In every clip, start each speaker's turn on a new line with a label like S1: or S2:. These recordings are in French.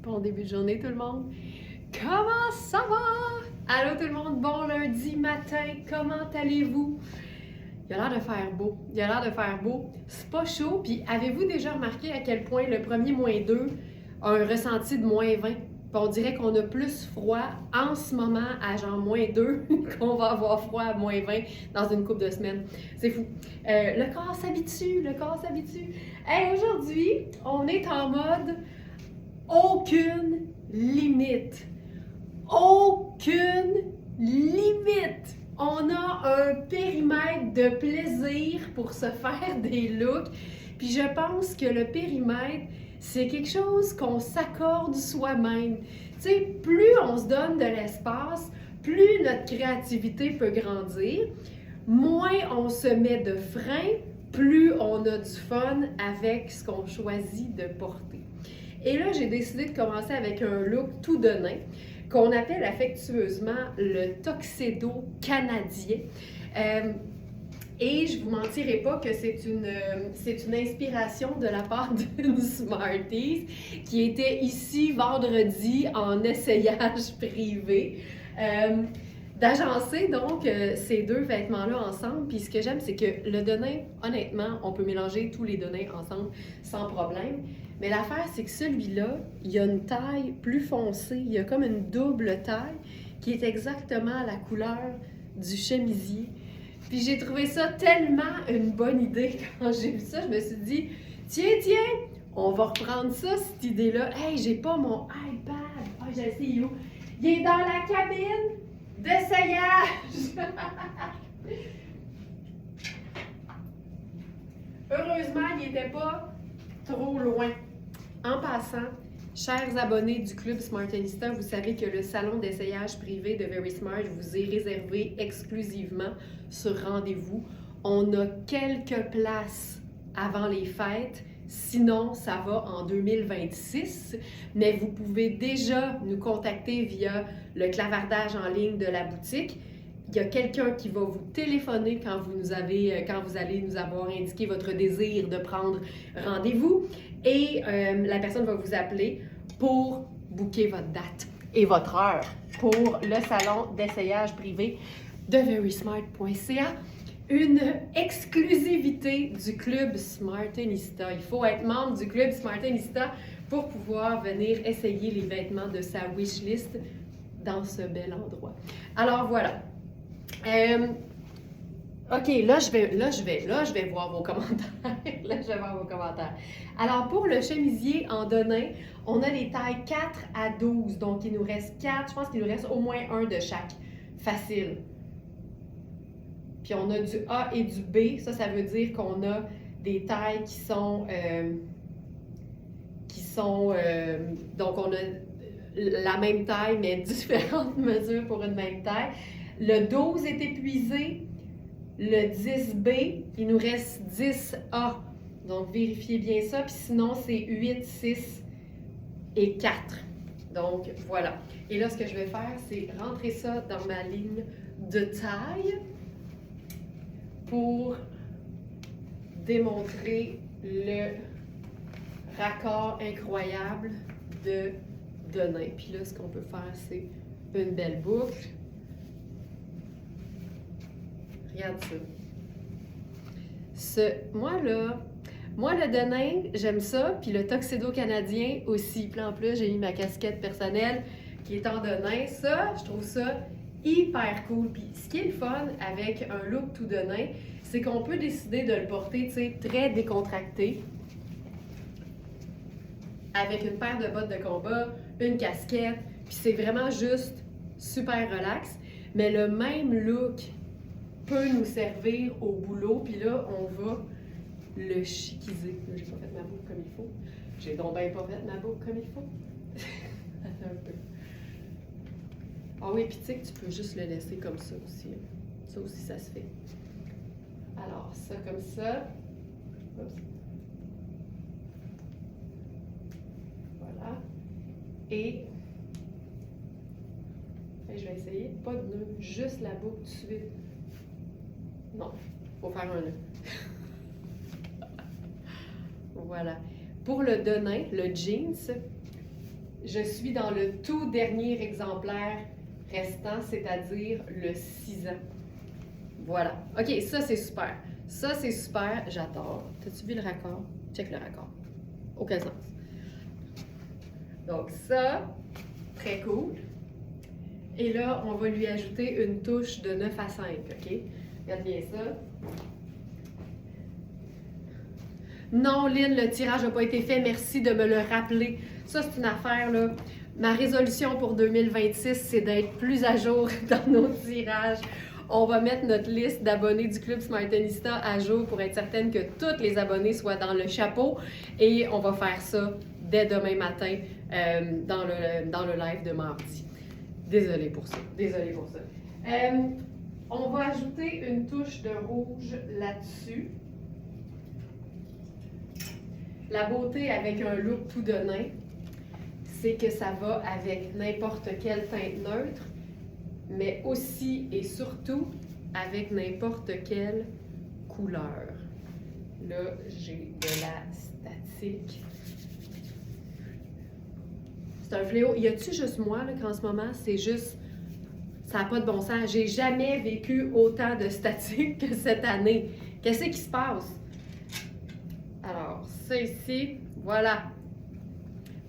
S1: Bon début de journée tout le monde. Comment ça va? Allô tout le monde, bon lundi matin, comment allez-vous? Il a l'air de faire beau, c'est pas chaud, puis avez-vous déjà remarqué à quel point le premier -2 a un ressenti de -20? Puis on dirait qu'on a plus froid en ce moment à genre -2 qu'on va avoir froid à -20 dans une couple de semaines. C'est fou. Le corps s'habitue, Hey, aujourd'hui, on est en mode aucune limite. Aucune limite. On a un périmètre de plaisir pour se faire des looks. Puis je pense que le périmètre, c'est quelque chose qu'on s'accorde soi-même. Tu sais, plus on se donne de l'espace, plus notre créativité peut grandir, moins on se met de frein, plus on a du fun avec ce qu'on choisit de porter. Et là, j'ai décidé de commencer avec un look tout de nain qu'on appelle affectueusement le tuxedo canadien. Et je vous mentirai pas que c'est une inspiration de la part d'une Smarties qui était ici vendredi en essayage privé. D'agencer donc ces deux vêtements-là ensemble. Puis ce que j'aime, c'est que le denim, honnêtement, on peut mélanger tous les denins ensemble sans problème. Mais l'affaire, c'est que celui-là, il y a une taille plus foncée, il y a comme une double taille qui est exactement la couleur du chemisier. Puis j'ai trouvé ça tellement une bonne idée quand j'ai vu ça, je me suis dit, tiens, on va reprendre ça, cette idée-là. Hey, j'ai pas mon iPad. Ah, j'ai essayé où? Il est dans la cabine d'essayage. Heureusement, il n'était pas trop loin. En passant, chers abonnés du Club Smartenista, vous savez que le salon d'essayage privé de Very Smart vous est réservé exclusivement sur rendez-vous. On a quelques places avant les fêtes, sinon ça va en 2026, mais vous pouvez déjà nous contacter via le clavardage en ligne de la boutique. Il y a quelqu'un qui va vous téléphoner quand vous allez nous avoir indiqué votre désir de prendre rendez-vous et la personne va vous appeler pour booker votre date et votre heure pour le salon d'essayage privé de verysmart.ca. Une exclusivité du Club Smartenista. Il faut être membre du Club Smartenista pour pouvoir venir essayer les vêtements de sa wishlist dans ce bel endroit. Alors voilà. OK, là, je vais voir vos commentaires. Alors, pour le chemisier en denim, on a les tailles 4 à 12. Donc, il nous reste 4. Je pense qu'il nous reste au moins un de chaque. Facile. Puis, on a du A et du B. Ça veut dire qu'on a des tailles qui sont donc, on a la même taille, mais différentes mesures pour une même taille. Le 12 est épuisé. Le 10B, il nous reste 10A. Donc, vérifiez bien ça. Puis sinon, c'est 8, 6 et 4. Donc, voilà. Et là, ce que je vais faire, c'est rentrer ça dans ma ligne de taille pour démontrer le raccord incroyable de denim. Puis là, ce qu'on peut faire, c'est une belle boucle. Regarde ça. Moi, le denim, j'aime ça. Puis le tuxedo canadien aussi. Puis en plus, j'ai mis ma casquette personnelle qui est en denim. Ça, je trouve ça hyper cool. Puis ce qui est le fun avec un look tout denim, c'est qu'on peut décider de le porter, tu sais, très décontracté. Avec une paire de bottes de combat, une casquette. Puis c'est vraiment juste super relax. Mais le même look peut nous servir au boulot, puis là, on va le chiquiser. Là, j'ai pas fait ma boucle comme il faut. J'ai donc bien pas fait ma boucle comme il faut. Attends un peu. Ah oui, puis tu sais que tu peux juste le laisser comme ça aussi. Ça aussi, ça se fait. Alors, ça comme ça. Oups. Voilà. Et je vais essayer. Pas de nœud, juste la boucle tout de suite. Non, il faut faire un nœud. Voilà. Pour le denim, le jeans, Je suis dans le tout dernier exemplaire restant, c'est-à-dire le 6 ans. Voilà. OK, ça c'est super. Ça c'est super, j'adore. T'as-tu vu le raccord? Check le raccord. Aucun sens. Donc ça, très cool. Et là, on va lui ajouter une touche de 9 à 5, OK? Regarde bien ça. Non, Lynn, le tirage n'a pas été fait. Merci de me le rappeler. Ça, c'est une affaire, là. Ma résolution pour 2026, c'est d'être plus à jour dans nos tirages. On va mettre notre liste d'abonnés du Club Smartenista à jour pour être certaine que tous les abonnés soient dans le chapeau. Et on va faire ça dès demain matin dans le live de mardi. Désolée pour ça. Désolée pour ça. On va ajouter une touche de rouge là-dessus. La beauté avec un look tout de nain, c'est que ça va avec n'importe quelle teinte neutre, mais aussi et surtout avec n'importe quelle couleur. Là, j'ai de la statique. C'est un fléau. Y a-tu juste moi là, qu'en ce moment, c'est juste... Ça n'a pas de bon sens. J'ai jamais vécu autant de statique que cette année. Qu'est-ce qui se passe? Alors, ça ici, voilà.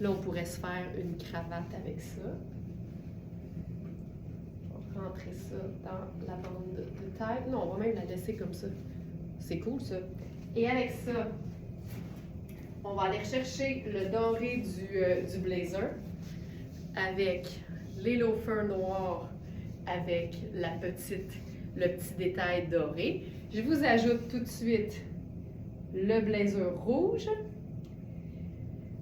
S1: Là, on pourrait se faire une cravate avec ça. On va rentrer ça dans la bande de taille. Non, on va même la laisser comme ça. C'est cool, ça. Et avec ça, on va aller rechercher le doré du blazer avec les loafers noirs avec le petit détail doré. Je vous ajoute tout de suite le blazer rouge.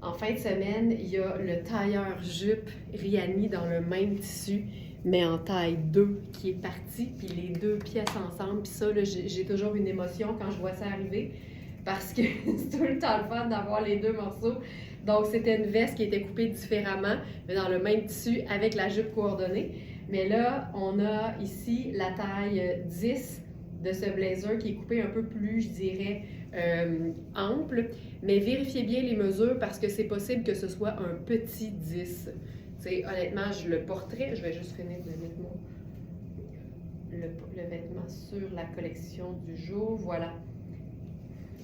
S1: En fin de semaine, il y a le tailleur jupe Riani dans le même tissu, mais en taille 2 qui est parti, puis les deux pièces ensemble. Puis ça, là, j'ai toujours une émotion quand je vois ça arriver, parce que c'est tout le temps le fun d'avoir les deux morceaux. Donc, c'était une veste qui était coupée différemment, mais dans le même tissu avec la jupe coordonnée. Mais là, on a ici la taille 10 de ce blazer qui est coupé un peu plus, je dirais, ample. Mais vérifiez bien les mesures parce que c'est possible que ce soit un petit 10. T'sais, honnêtement, je le porterai. Je vais juste finir de mettre le vêtement sur la collection du jour. Voilà.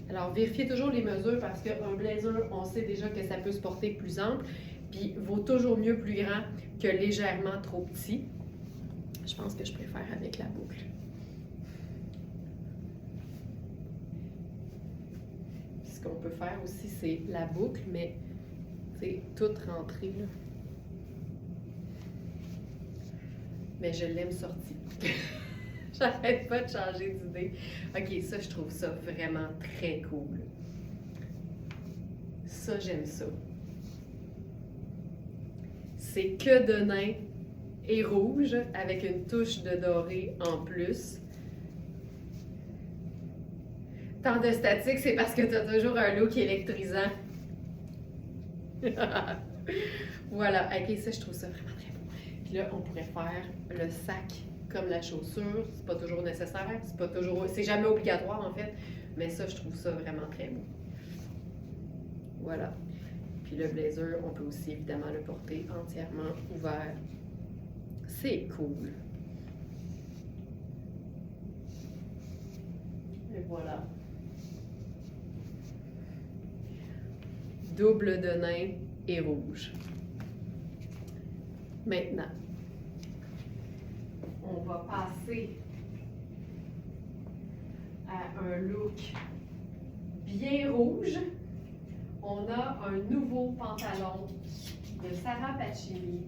S1: Alors, vérifiez toujours les mesures parce qu'un blazer, on sait déjà que ça peut se porter plus ample, puis vaut toujours mieux plus grand que légèrement trop petit. Je pense que je préfère avec la boucle. Ce qu'on peut faire aussi, c'est la boucle, mais c'est toute rentrée, là. Mais je l'aime sortie. J'arrête pas de changer d'idée. OK, ça, je trouve ça vraiment très cool. Ça, j'aime ça. C'est que de nain et rouge avec une touche de doré en plus. Tant de statique, c'est parce que tu as toujours un look électrisant. Voilà, OK, ça, je trouve ça vraiment très beau. Puis là, on pourrait faire le sac comme la chaussure. C'est pas toujours nécessaire, c'est jamais obligatoire en fait, mais ça, je trouve ça vraiment très beau. Voilà. Puis le blazer, on peut aussi évidemment le porter entièrement ouvert. C'est cool. Et voilà. Double de nain et rouge. Maintenant, on va passer à un look bien rouge. On a un nouveau pantalon de Sarah Pacini.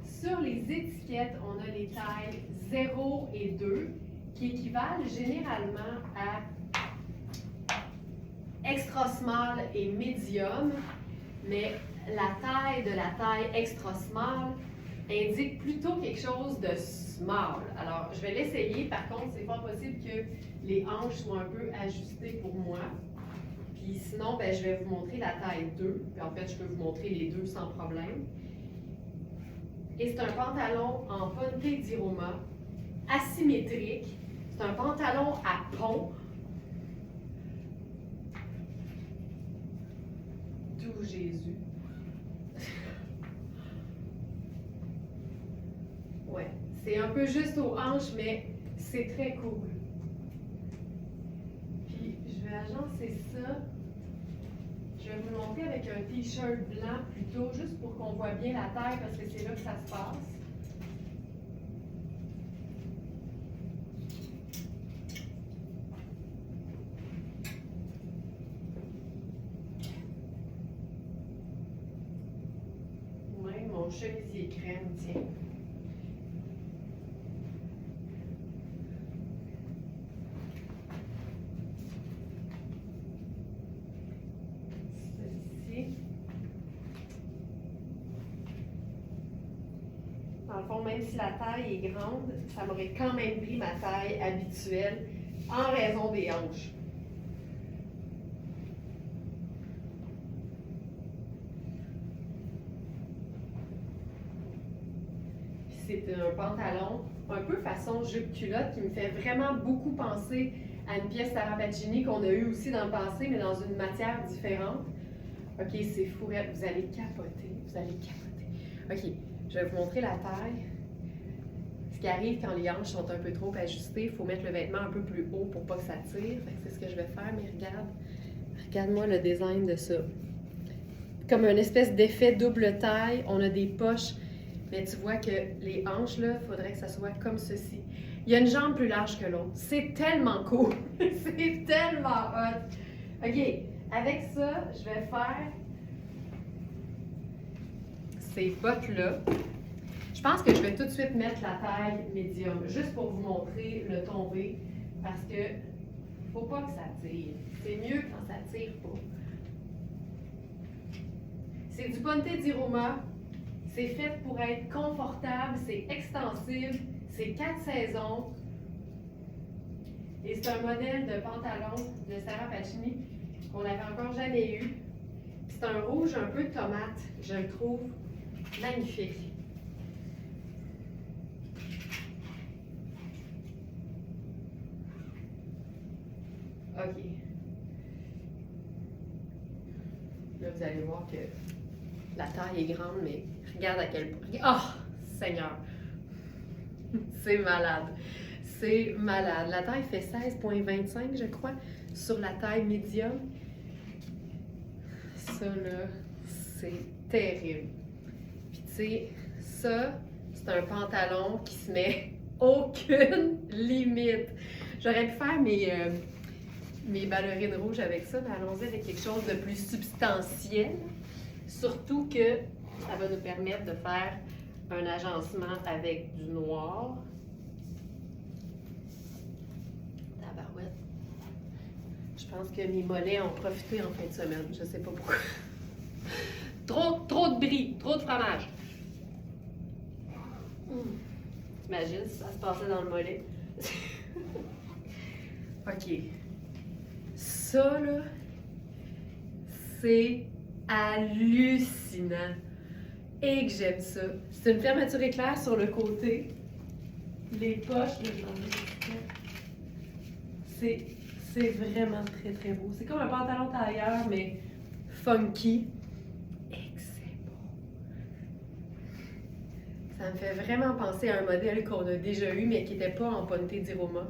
S1: Sur les étiquettes, on a les tailles 0 et 2 qui équivalent généralement à extra small et medium, mais la taille de la taille extra small indique plutôt quelque chose de small. Alors, je vais l'essayer. Par contre, c'est pas possible que les hanches soient un peu ajustées pour moi. Puis sinon, ben, je vais vous montrer la taille 2. Puis en fait, je peux vous montrer les deux sans problème. Et c'est un pantalon en ponte di Roma, asymétrique. C'est un pantalon à pompe. D'où Jésus. Ouais, c'est un peu juste aux hanches, mais c'est très cool. Puis, je vais agencer ça. Je vais vous le montrer avec un t-shirt blanc plutôt, juste pour qu'on voit bien la taille, parce que c'est là que ça se passe. Même mon chemisier crème, tiens. Dans le fond, même si la taille est grande, ça m'aurait quand même pris ma taille habituelle en raison des hanches. Puis c'est un pantalon un peu façon jupe-culotte qui me fait vraiment beaucoup penser à une pièce Sarah Pacini qu'on a eue aussi dans le passé, mais dans une matière différente. OK, c'est fourrette. Vous allez capoter. Vous allez capoter. OK, je vais vous montrer la taille. Ce qui arrive quand les hanches sont un peu trop ajustées, il faut mettre le vêtement un peu plus haut pour pas que ça tire. C'est ce que je vais faire, mais regarde. Regarde-moi le design de ça. Comme une espèce d'effet double taille. On a des poches. Mais tu vois que les hanches, là, il faudrait que ça soit comme ceci. Il y a une jambe plus large que l'autre. C'est tellement cool. C'est tellement hot. OK, avec ça, je vais faire ces bottes-là. Je pense que je vais tout de suite mettre la taille médium, juste pour vous montrer le tombé, parce que faut pas que ça tire. C'est mieux quand ça tire pas. C'est du Ponte di Roma. C'est fait pour être confortable, c'est extensible, c'est 4 saisons. Et c'est un modèle de pantalon de Sarah Pacini qu'on n'avait encore jamais eu. C'est un rouge un peu tomate, je le trouve magnifique. OK. Là, vous allez voir que la taille est grande, mais regarde à quel point. Oh, Seigneur! C'est malade. C'est malade. La taille fait 16,25, je crois, sur la taille médium. Ça, là, c'est terrible. Puis, tu sais, ça, c'est un pantalon qui se met aucune limite. J'aurais pu faire mes ballerines rouges avec ça, mais allons-y avec quelque chose de plus substantiel. Surtout que ça va nous permettre de faire un agencement avec du noir. Tabarouette. Je pense que mes mollets ont profité en fin de semaine. Je sais pas pourquoi. Trop de brie, trop de fromage. T'imagines si ça se passait dans le mollet? OK. Ça, là, c'est hallucinant. Et que j'aime ça. C'est une fermeture éclair sur le côté. Les poches, c'est vraiment très très beau. C'est comme un pantalon tailleur, mais funky. Et que c'est beau. Ça me fait vraiment penser à un modèle qu'on a déjà eu, mais qui n'était pas en Ponte di Roma.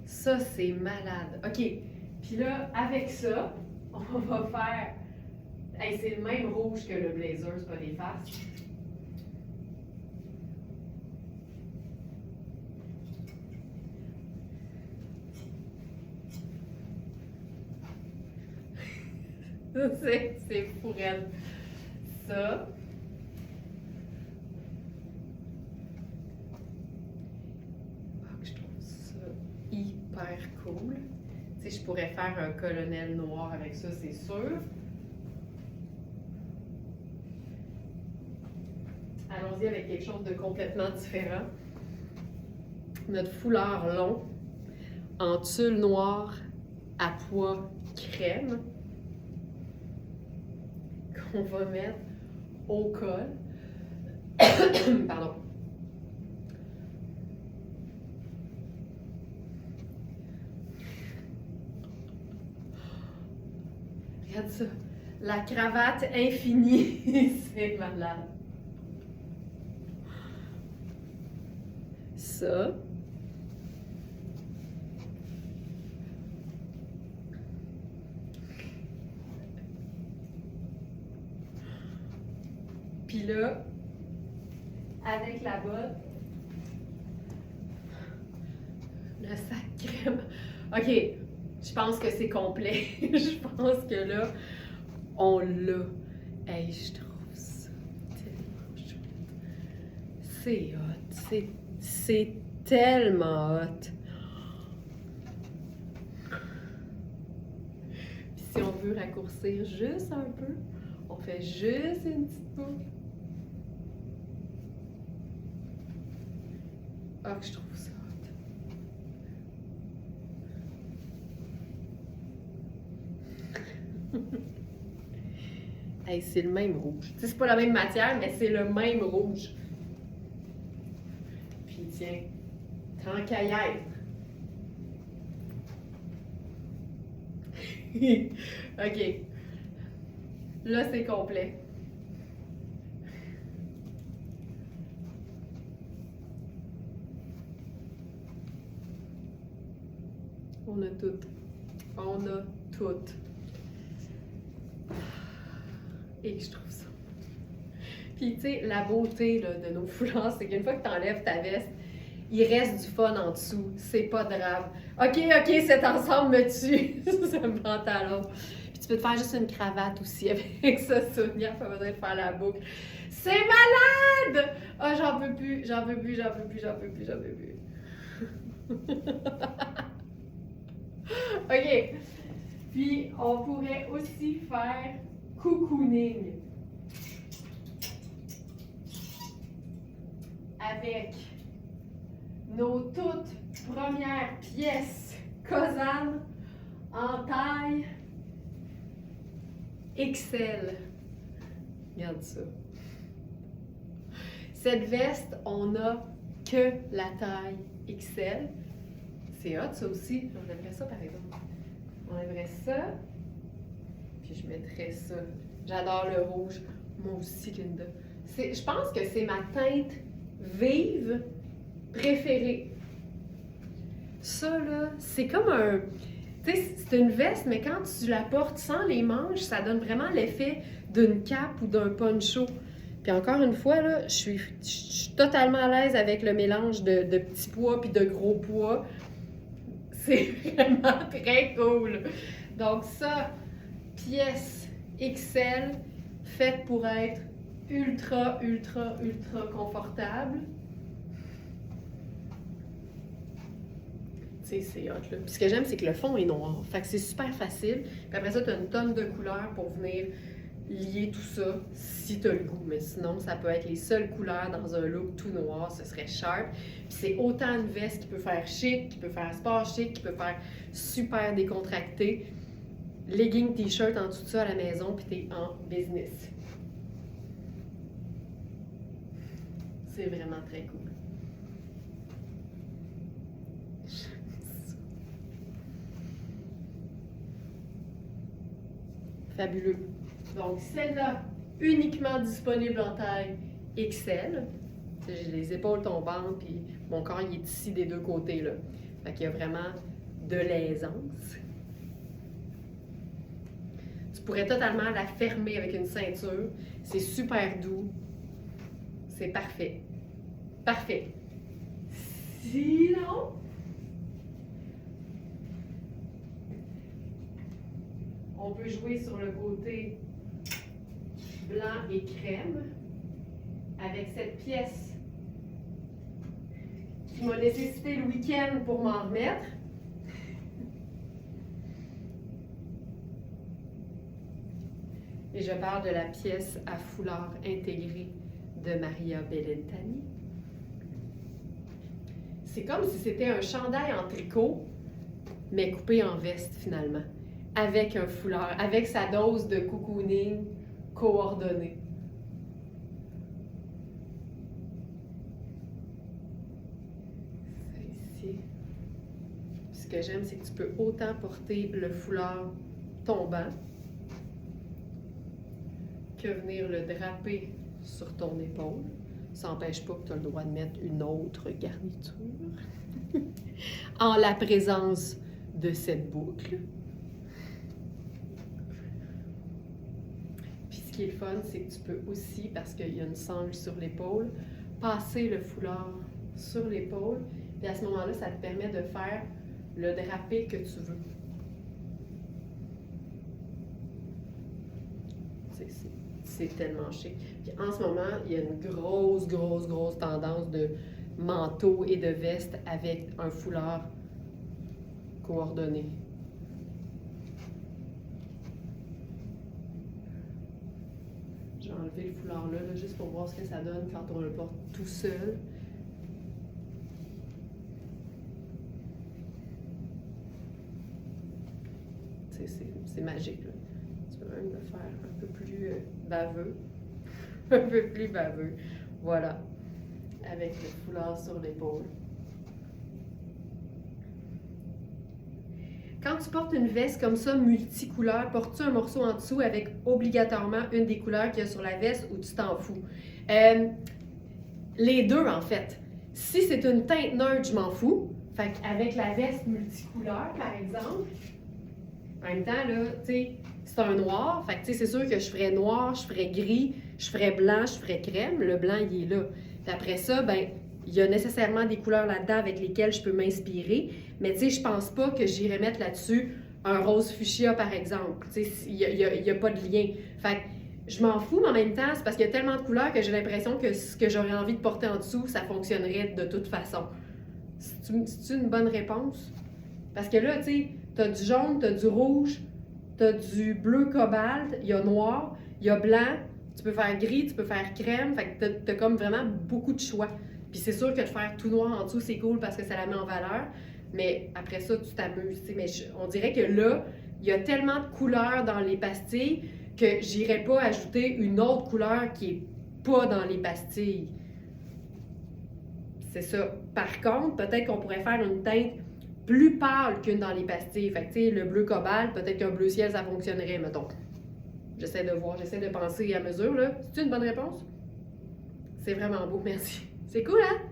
S1: Ça, c'est malade. OK. Puis là, avec ça, on va faire... Hey, c'est le même rouge que le blazer, c'est pas des faces. C'est fou, elle. Ça. Oh, je trouve ça hyper cool. Tu sais, je pourrais faire un colonel noir avec ça, c'est sûr. Allons-y avec quelque chose de complètement différent. Notre foulard long en tulle noire à pois crème qu'on va mettre au col. Pardon. Regarde ça. La cravate infinie. C'est malade. Ça. Puis là, avec la botte, le sac crème. OK, je pense que c'est complet. Je pense que là, on l'a. Hey, je trouve ça tellement chouette. C'est hot. C'est tellement hot. Puis si on veut raccourcir juste un peu, on fait juste une petite boucle. Ah, je trouve ça hot. Hey, c'est le même rouge. Tu sais, c'est pas la même matière, mais c'est le même rouge. Puis tiens, tant qu'à y être. OK. Là, c'est complet. On a tout. On a tout. Et je trouve ça. Puis, tu sais, la beauté là, de nos foulards, c'est qu'une fois que tu enlèves ta veste, il reste du fun en dessous. C'est pas grave. OK, cet ensemble me tue. Ce pantalon. Puis, tu peux te faire juste une cravate aussi avec ça, Sonia. Pas besoin de faire la boucle. C'est malade! Ah, oh, j'en peux plus. OK. Puis, on pourrait aussi faire cocooning avec nos toutes premières pièces Cosane en taille XL. Regarde ça. Cette veste, on n'a que la taille XL. C'est hot, ça aussi. On aimerait ça, par exemple. On aimerait ça. Puis je mettrais ça. J'adore le rouge. Moi aussi, Linda. Je pense que c'est ma teinte vive préférée. Ça, là, c'est comme un... Tu sais, c'est une veste, mais quand tu la portes sans les manches, ça donne vraiment l'effet d'une cape ou d'un poncho. Puis encore une fois, là, je suis totalement à l'aise avec le mélange de petits pois puis de gros pois. C'est vraiment très cool. Donc ça, pièce XL, faite pour être ultra confortable. Tu sais, c'est hot, là. Puis ce que j'aime, c'est que le fond est noir. Fait que c'est super facile. Puis après ça, tu as une tonne de couleurs pour venir lier tout ça si tu as le goût. Mais sinon, ça peut être les seules couleurs dans un look tout noir. Ce serait sharp. Puis c'est autant une veste qui peut faire chic, qui peut faire sport chic, qui peut faire super décontracté. Legging, t-shirt en dessous de ça à la maison, puis t'es en business. C'est vraiment très cool. Fabuleux. Donc, celle-là, uniquement disponible en taille XL. J'ai les épaules tombantes, puis mon corps, il est ici des deux côtés, là. Fait qu'il y a vraiment de l'aisance. Tu pourrais totalement la fermer avec une ceinture. C'est super doux. C'est parfait. Parfait. Sinon... on peut jouer sur le côté blanc et crème avec cette pièce qui m'a nécessité le week-end pour m'en remettre. Et je parle de la pièce à foulard intégré de Maria Bellentani. C'est comme si c'était un chandail en tricot, mais coupé en veste finalement. Avec un foulard, avec sa dose de cocooning coordonnée. Ça ici. Ce que j'aime, c'est que tu peux autant porter le foulard tombant que venir le draper sur ton épaule. Ça n'empêche pas que tu as le droit de mettre une autre garniture en la présence de cette boucle. Puis ce qui est le fun, c'est que tu peux aussi, parce qu'il y a une sangle sur l'épaule, passer le foulard sur l'épaule. Puis à ce moment-là, ça te permet de faire le drapé que tu veux. C'est tellement chic. Puis en ce moment, il y a une grosse tendance de manteau et de veste avec un foulard coordonné. Je vais enlever le foulard là, juste pour voir ce que ça donne quand on le porte tout seul. C'est magique, là. Tu peux même le faire un peu plus baveux. Un peu plus baveux. Voilà. Avec le foulard sur l'épaule. Quand tu portes une veste comme ça, multicouleur, portes-tu un morceau en dessous avec obligatoirement une des couleurs qu'il y a sur la veste ou tu t'en fous? Les deux, en fait. Si c'est une teinte neutre, je m'en fous. Fait qu'avec la veste multicouleur, par exemple, en même temps, là, tu sais, c'est un noir. Fait que, tu sais, c'est sûr que je ferais noir, je ferais gris, je ferais blanc, je ferais crème. Le blanc, il est là. Puis après ça, ben, il y a nécessairement des couleurs là-dedans avec lesquelles je peux m'inspirer. Mais, tu sais, je pense pas que j'irais mettre là-dessus un rose fuchsia, par exemple. Tu sais, il y a pas de lien. Fait que, je m'en fous, mais en même temps, c'est parce qu'il y a tellement de couleurs que j'ai l'impression que ce que j'aurais envie de porter en dessous, ça fonctionnerait de toute façon. C'est une bonne réponse? Parce que là, tu sais, t'as du jaune, t'as du rouge, t'as du bleu cobalt, il y a noir, il y a blanc, tu peux faire gris, tu peux faire crème, fait que t'as comme vraiment beaucoup de choix. Puis c'est sûr que de faire tout noir en dessous, c'est cool parce que ça la met en valeur, mais après ça, tu t'amuses, tu sais. Mais on dirait que là, il y a tellement de couleurs dans les pastilles que j'irais pas ajouter une autre couleur qui est pas dans les pastilles. C'est ça. Par contre, peut-être qu'on pourrait faire une teinte plus pâle qu'une dans les pastilles. Fait que, tu sais, le bleu cobalt, peut-être qu'un bleu ciel, ça fonctionnerait, mettons. J'essaie de voir, j'essaie de penser à mesure, là. C'est une bonne réponse? C'est vraiment beau, merci. C'est cool, hein?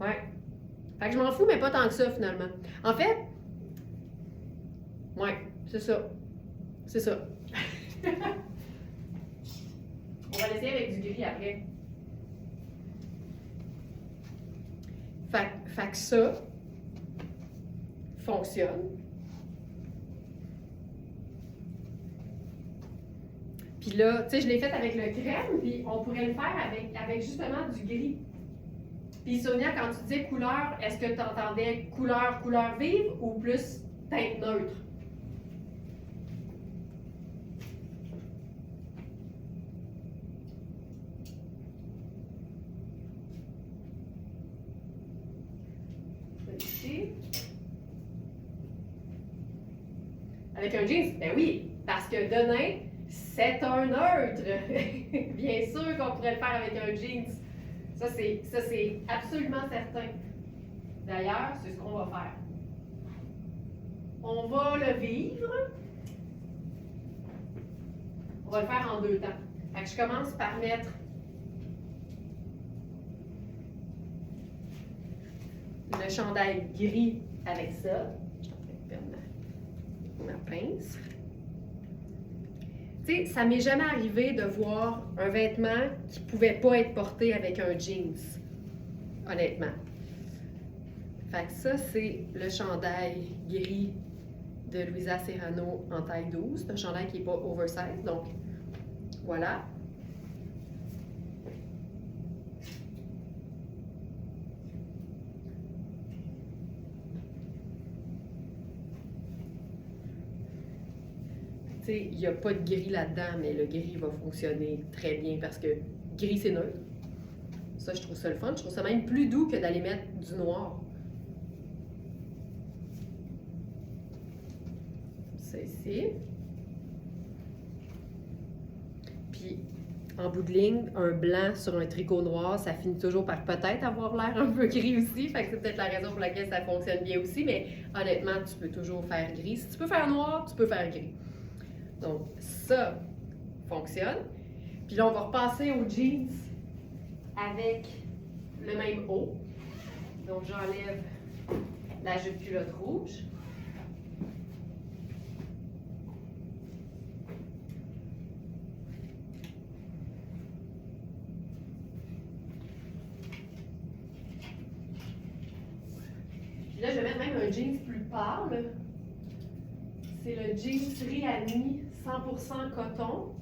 S1: Ouais. Fait que je m'en fous, mais pas tant que ça, finalement. En fait, ouais, c'est ça. C'est ça. On va l'essayer avec du gris après. Fait que ça fonctionne. Puis là, tu sais, je l'ai fait avec le crème, puis on pourrait le faire avec justement du gris. Puis Sonia, quand tu disais couleur, est-ce que tu entendais couleur vive ou plus teinte neutre? Ici. Avec un jeans? Ben oui, parce que demain, c'est un neutre. Bien sûr qu'on pourrait le faire avec un jeans. Ça, c'est absolument certain. D'ailleurs, c'est ce qu'on va faire. On va le vivre. On va le faire en deux temps. Fait que je commence par mettre le chandail gris avec ça. Je suis en train de perdre ma pince. Tu sais, ça m'est jamais arrivé de voir un vêtement qui pouvait pas être porté avec un jeans, honnêtement. Fait que ça, c'est le chandail gris de Louisa Serrano en taille 12. C'est un chandail qui n'est pas oversize, donc voilà. Tu sais, il n'y a pas de gris là-dedans, mais le gris va fonctionner très bien parce que gris, c'est neutre. Ça, je trouve ça le fun. Je trouve ça même plus doux que d'aller mettre du noir. Ça ici. Puis, en bout de ligne, un blanc sur un tricot noir, ça finit toujours par peut-être avoir l'air un peu gris aussi. Fait que c'est peut-être la raison pour laquelle ça fonctionne bien aussi. Mais honnêtement, tu peux toujours faire gris. Si tu peux faire noir, tu peux faire gris. Donc, ça fonctionne. Puis là, on va repasser aux jeans avec le même haut. Donc, j'enlève la jupe culotte rouge. Puis là, je vais mettre même un jeans plus pâle. C'est le jeans Rihanni 100% coton.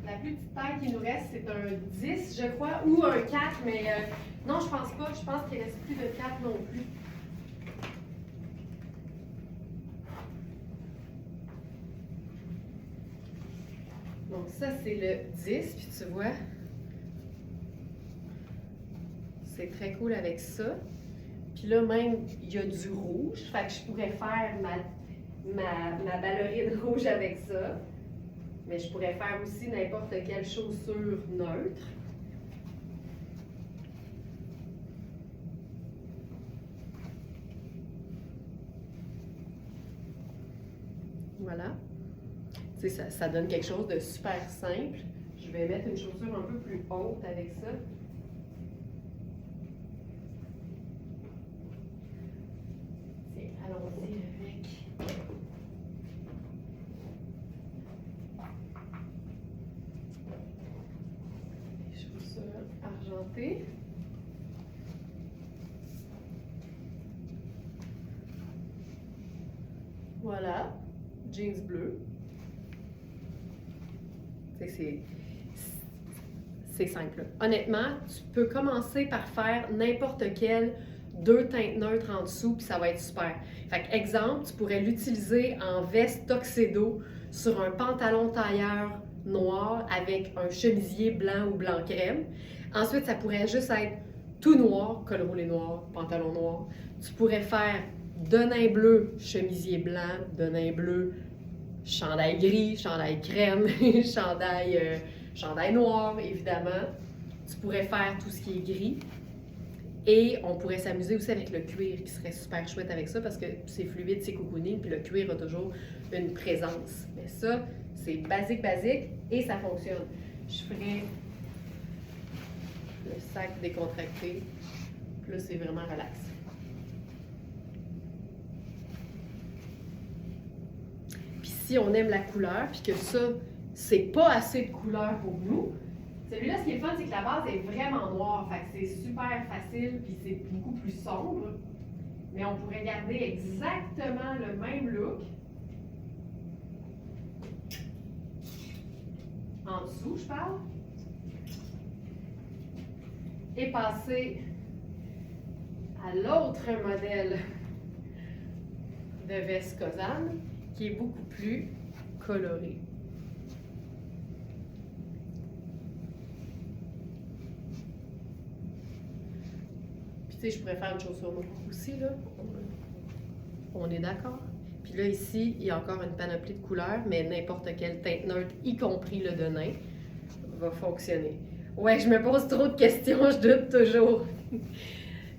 S1: La plus petite taille qui nous reste, c'est un 10, je crois, ou un 4, mais non, je pense pas. Je pense qu'il ne reste plus de 4 non plus. Donc ça, c'est le 10, puis tu vois, c'est très cool avec ça. Puis là, même, il y a du rouge, fait que je pourrais faire ma ballerine rouge avec ça. Mais je pourrais faire aussi n'importe quelle chaussure neutre. Voilà. Tu sais, ça donne quelque chose de super simple. Je vais mettre une chaussure un peu plus haute avec ça. Tiens, allons-y avec... argenté. Voilà, jeans bleu. C'est simple. Honnêtement, tu peux commencer par faire n'importe quelle 2 teintes neutres en dessous, puis ça va être super. Fait que, exemple, tu pourrais l'utiliser en veste tuxedo sur un pantalon tailleur noir avec un chemisier blanc ou blanc crème. Ensuite, ça pourrait juste être tout noir, col roulé noir, pantalon noir. Tu pourrais faire denim bleu, chemisier blanc, denim bleu, chandail gris, chandail crème, chandail noir, évidemment. Tu pourrais faire tout ce qui est gris. Et on pourrait s'amuser aussi avec le cuir, qui serait super chouette avec ça, parce que c'est fluide, c'est cocooning, puis le cuir a toujours une présence. Mais ça, c'est basique, et ça fonctionne. Je ferais le sac décontracté, puis là, c'est vraiment relax. Puis si on aime la couleur, puis que ça, c'est pas assez de couleur pour nous, celui-là, ce qui est fun, c'est que la base est vraiment noire, fait que c'est super facile, puis c'est beaucoup plus sombre. Mais on pourrait garder exactement le même look en dessous, je parle, et passer à l'autre modèle de veste Kozan, qui est beaucoup plus coloré. Puis tu sais, je pourrais faire une chaussure noire aussi, là. On est d'accord? Puis là, ici, il y a encore une panoplie de couleurs, mais n'importe quelle teinte neutre, y compris le denim, va fonctionner. Ouais, je me pose trop de questions, je doute toujours.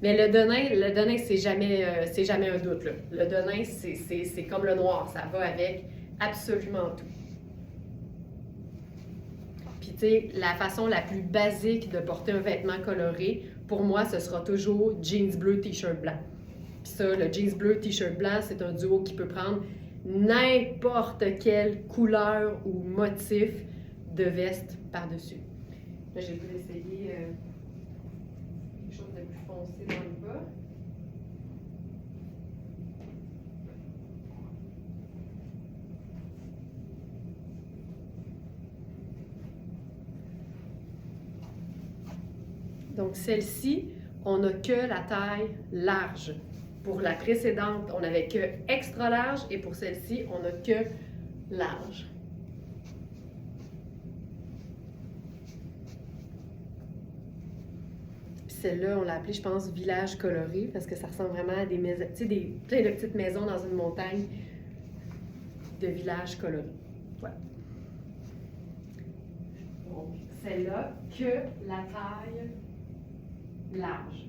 S1: Mais le denim, c'est jamais un doute, là. Le denim, c'est comme le noir, ça va avec absolument tout. Puis tu sais, la façon la plus basique de porter un vêtement coloré, pour moi, ce sera toujours jeans bleu, t-shirt blanc. Puis ça, le jeans bleu, t-shirt blanc, c'est un duo qui peut prendre n'importe quelle couleur ou motif de veste par-dessus. Là, j'ai voulu essayer quelque chose de plus foncé dans le bas. Donc, celle-ci, on n'a que la taille large. Pour la précédente, on n'avait que extra large et pour celle-ci, on n'a que large. Puis celle-là, on l'a appelée, je pense, village coloré parce que ça ressemble vraiment à des maisons, tu sais, plein de petites maisons dans une montagne de village coloré. Voilà. Donc, celle-là, que la taille large.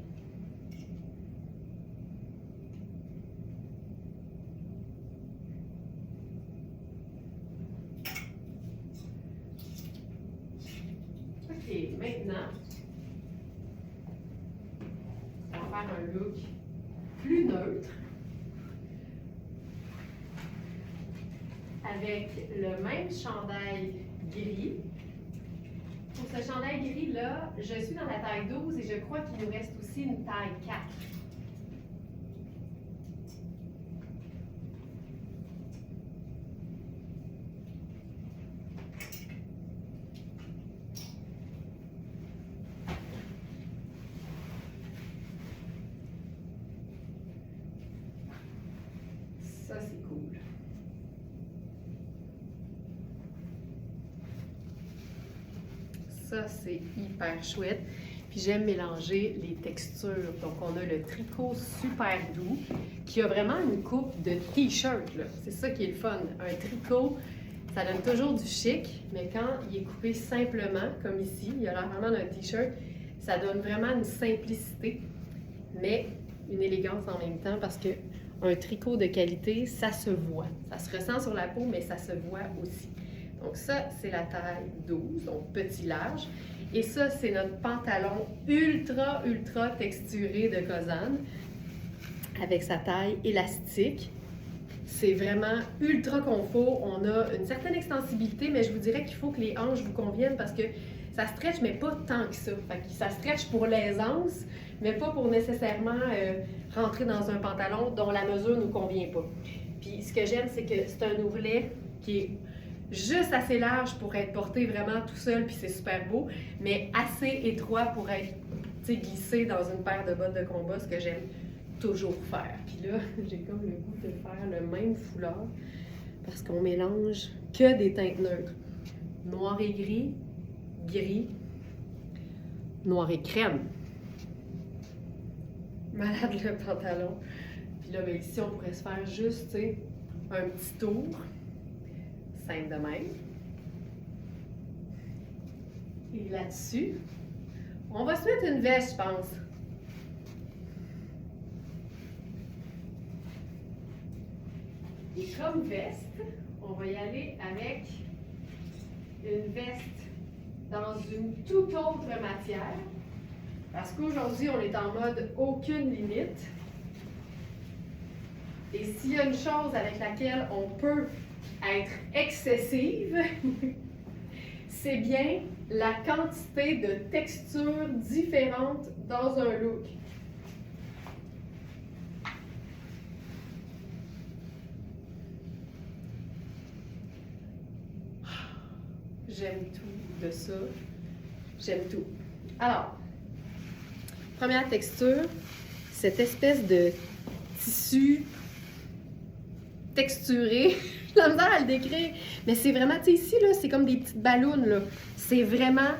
S1: un look plus neutre. Avec le même chandail gris. Pour ce chandail gris-là, je suis dans la taille 12 et je crois qu'il nous reste aussi une taille 4. Ça, c'est cool. Ça, c'est hyper chouette. Puis j'aime mélanger les textures. Donc, on a le tricot super doux qui a vraiment une coupe de t-shirt. C'est ça qui est le fun. Un tricot, ça donne toujours du chic, mais quand il est coupé simplement, comme ici, il a l'air vraiment d'un t-shirt, ça donne vraiment une simplicité, mais une élégance en même temps parce que un tricot de qualité, ça se voit. Ça se ressent sur la peau, mais ça se voit aussi. Donc ça, c'est la taille 12, donc petit large. Et ça, c'est notre pantalon ultra, ultra texturé de Kozan avec sa taille élastique. C'est vraiment ultra confort. On a une certaine extensibilité, mais je vous dirais qu'il faut que les hanches vous conviennent parce que ça stretch, mais pas tant que ça. Fait que ça stretch pour l'aisance, mais pas pour nécessairement rentrer dans un pantalon dont la mesure ne nous convient pas. Puis ce que j'aime, c'est que c'est un ourlet qui est juste assez large pour être porté vraiment tout seul, puis c'est super beau, mais assez étroit pour être glissé dans une paire de bottes de combat, ce que j'aime toujours faire. Puis là, j'ai comme le goût de faire le même foulard parce qu'on mélange que des teintes neutres. Noir et gris, gris, noir et crème. Malade le pantalon. Puis là, ben, ici, on pourrait se faire juste, tu sais, un petit tour. Simple de même. Et là-dessus, on va se mettre une veste, je pense. Et comme veste, on va y aller avec une veste dans une toute autre matière. Parce qu'aujourd'hui, on est en mode aucune limite. Et s'il y a une chose avec laquelle on peut être excessive, c'est bien la quantité de textures différentes dans un look. J'aime tout de ça. J'aime tout. Alors, première texture, cette espèce de tissu texturé. J'ai la misère à le décrire. Mais c'est vraiment, tu sais, ici, là, c'est comme des petites ballons, là. C'est vraiment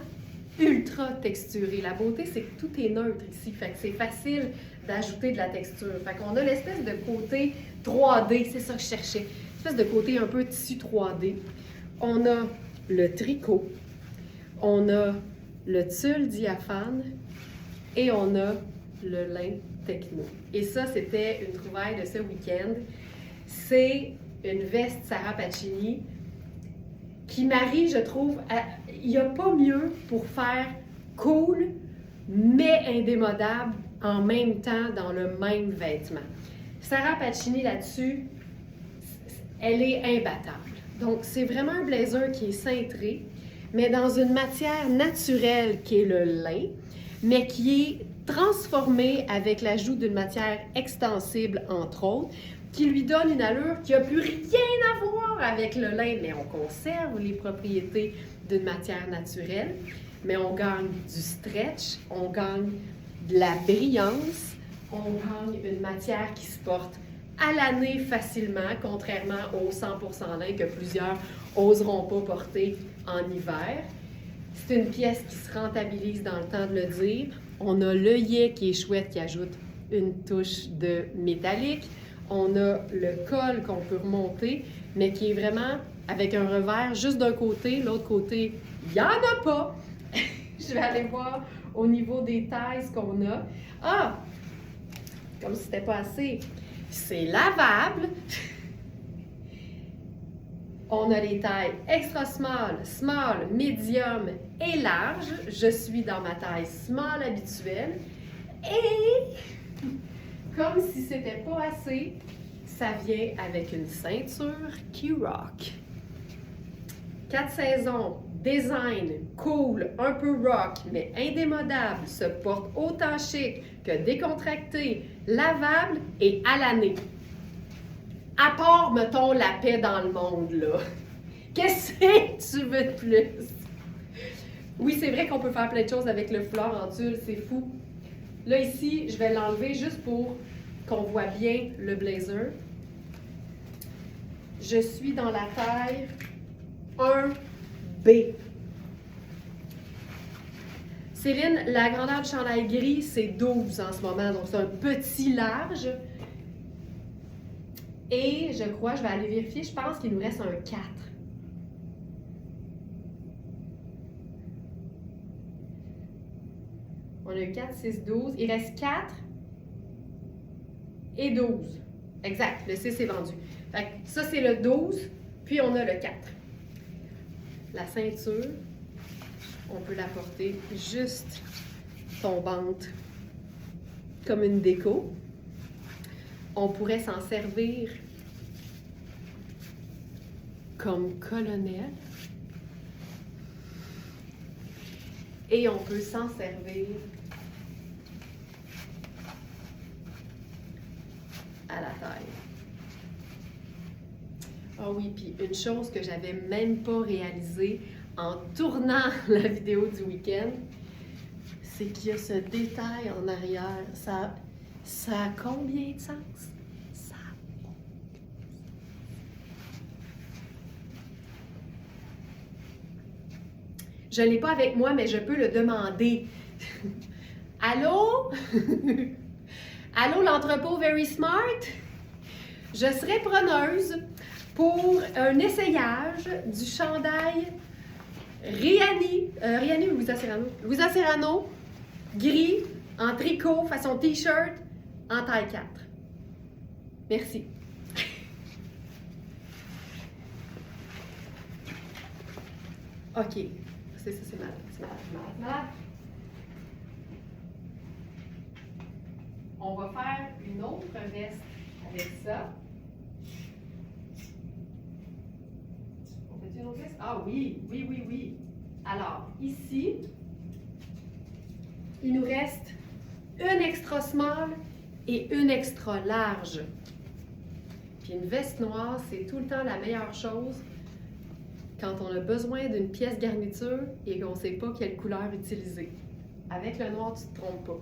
S1: ultra texturé. La beauté, c'est que tout est neutre ici. Fait que c'est facile d'ajouter de la texture. Fait qu'on a l'espèce de côté 3D, c'est ça que je cherchais. Espèce de côté un peu tissu 3D. On a le tricot, on a le tulle diaphane et on a le lin techno. Et ça, c'était une trouvaille de ce week-end. C'est une veste Sarah Pacini qui marie, je trouve, il n'y a pas mieux pour faire cool, mais indémodable en même temps dans le même vêtement. Sarah Pacini là-dessus, elle est imbattable. Donc, c'est vraiment un blazer qui est cintré, mais dans une matière naturelle qui est le lin, mais qui est transformée avec l'ajout d'une matière extensible, entre autres, qui lui donne une allure qui n'a plus rien à voir avec le lin, mais on conserve les propriétés d'une matière naturelle, mais on gagne du stretch, on gagne de la brillance, on gagne une matière qui se porte à l'année facilement, contrairement au 100% lin que plusieurs oseront pas porter en hiver. C'est une pièce qui se rentabilise dans le temps de le dire. On a l'œillet qui est chouette, qui ajoute une touche de métallique. On a le col qu'on peut remonter, mais qui est vraiment avec un revers juste d'un côté. L'autre côté, il n'y en a pas. Je vais aller voir au niveau des tailles ce qu'on a. Ah! Comme si c'était pas assez. C'est lavable. On a les tailles extra small, small, medium et large. Je suis dans ma taille small habituelle. Et Comme si c'était pas assez, ça vient avec une ceinture qui rock. 4 saisons, design, cool, un peu rock, mais indémodable, se porte autant chic que décontracté, lavable et à l'année. À part, mettons, la paix dans le monde, là. Qu'est-ce que tu veux de plus? Oui, c'est vrai qu'on peut faire plein de choses avec le foulard en tulle, c'est fou. Là, ici, je vais l'enlever juste pour qu'on voit bien le blazer. Je suis dans la taille 1B. Céline, la grandeur du chandail gris, c'est 12 en ce moment, donc c'est un petit large. Et je crois, je vais aller vérifier, je pense qu'il nous reste un 4. On a eu 4, 6, 12. Il reste 4 et 12. Exact, le 6 est vendu. Fait que ça, c'est le 12, puis on a le 4. La ceinture, on peut la porter juste tombante comme une déco. On pourrait s'en servir comme colonel. Et on peut s'en servir à la taille. Ah oui, puis une chose que j'avais même pas réalisée en tournant la vidéo du week-end, c'est qu'il y a ce détail en arrière. Ça a combien de sens? Ça a aucun sens. Je ne l'ai pas avec moi, mais je peux le demander. Allô? Allô, l'entrepôt Very Smart? Je serais preneuse pour un essayage du chandail Rihanni ou Louisa Serrano? Louisa Serrano, gris, en tricot, façon t-shirt, en taille 4. Merci. OK. Ça, c'est malade. C'est malade. On va faire une autre veste avec ça. On fait une autre veste? Ah oui. Alors, ici, il nous reste une extra small et une extra large. Puis une veste noire, c'est tout le temps la meilleure chose quand on a besoin d'une pièce garniture et qu'on ne sait pas quelle couleur utiliser. Avec le noir, tu ne te trompes pas.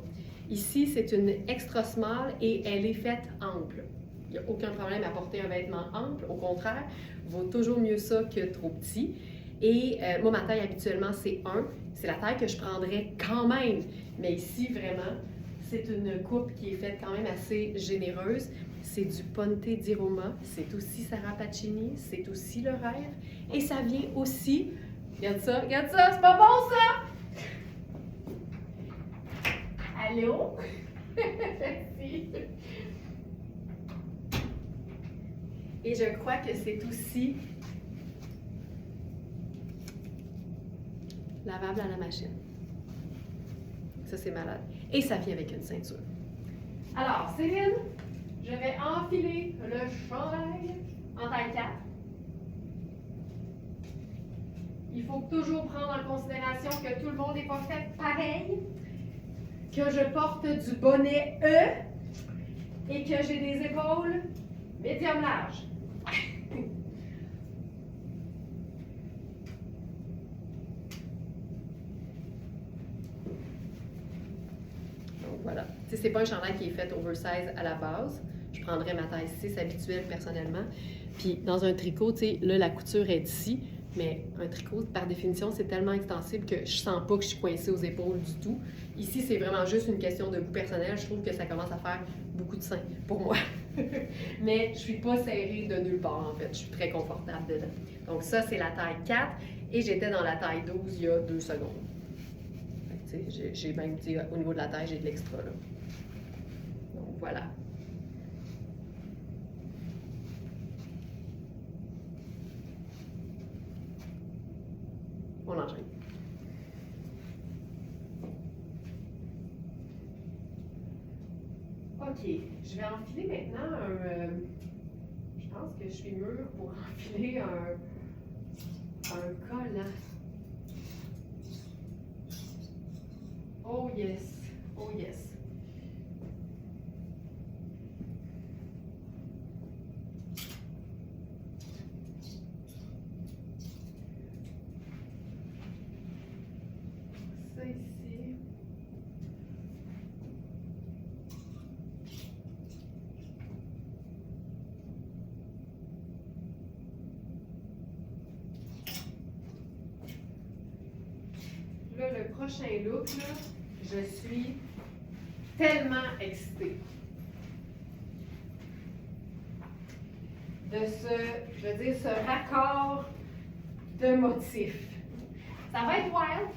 S1: Ici, c'est une extra small et elle est faite ample. Il n'y a aucun problème à porter un vêtement ample. Au contraire, vaut toujours mieux ça que trop petit. Et moi, ma taille habituellement, c'est 1. C'est la taille que je prendrais quand même. Mais ici, vraiment, c'est une coupe qui est faite quand même assez généreuse. C'est du Ponte di Roma. C'est aussi Sarah Pacini. C'est aussi le rêve. Et ça vient aussi... Regarde ça, c'est pas bon ça! Allô? Merci. Et je crois que c'est aussi lavable à la machine. Ça, c'est malade. Et ça vient avec une ceinture. Alors, Céline, je vais enfiler le chandail en taille 4. Il faut toujours prendre en considération que tout le monde n'est pas fait pareil, que je porte du bonnet E et que j'ai des épaules médium large. Donc voilà. Tu sais, c'est pas un chandail qui est fait oversize à la base. Je prendrais ma taille 6 habituelle personnellement. Puis dans un tricot, tu sais, là, la couture est ici. Mais un tricot, par définition, c'est tellement extensible que je sens pas que je suis coincée aux épaules du tout. Ici, c'est vraiment juste une question de goût personnel. Je trouve que ça commence à faire beaucoup de sein pour moi. Mais je suis pas serrée de nulle part, en fait. Je suis très confortable dedans. Donc ça, c'est la taille 4. Et j'étais dans la taille 12 il y a 2 secondes. J'ai même, au niveau de la taille, j'ai de l'extra, là. Donc voilà. On enchaîne. OK, je vais enfiler maintenant un... je pense que je suis mûre pour enfiler un collant. Oh yes, oh yes. Ça ici. Là, le prochain look, là, je suis tellement excitée de ce raccord de motifs. Ça va être wild.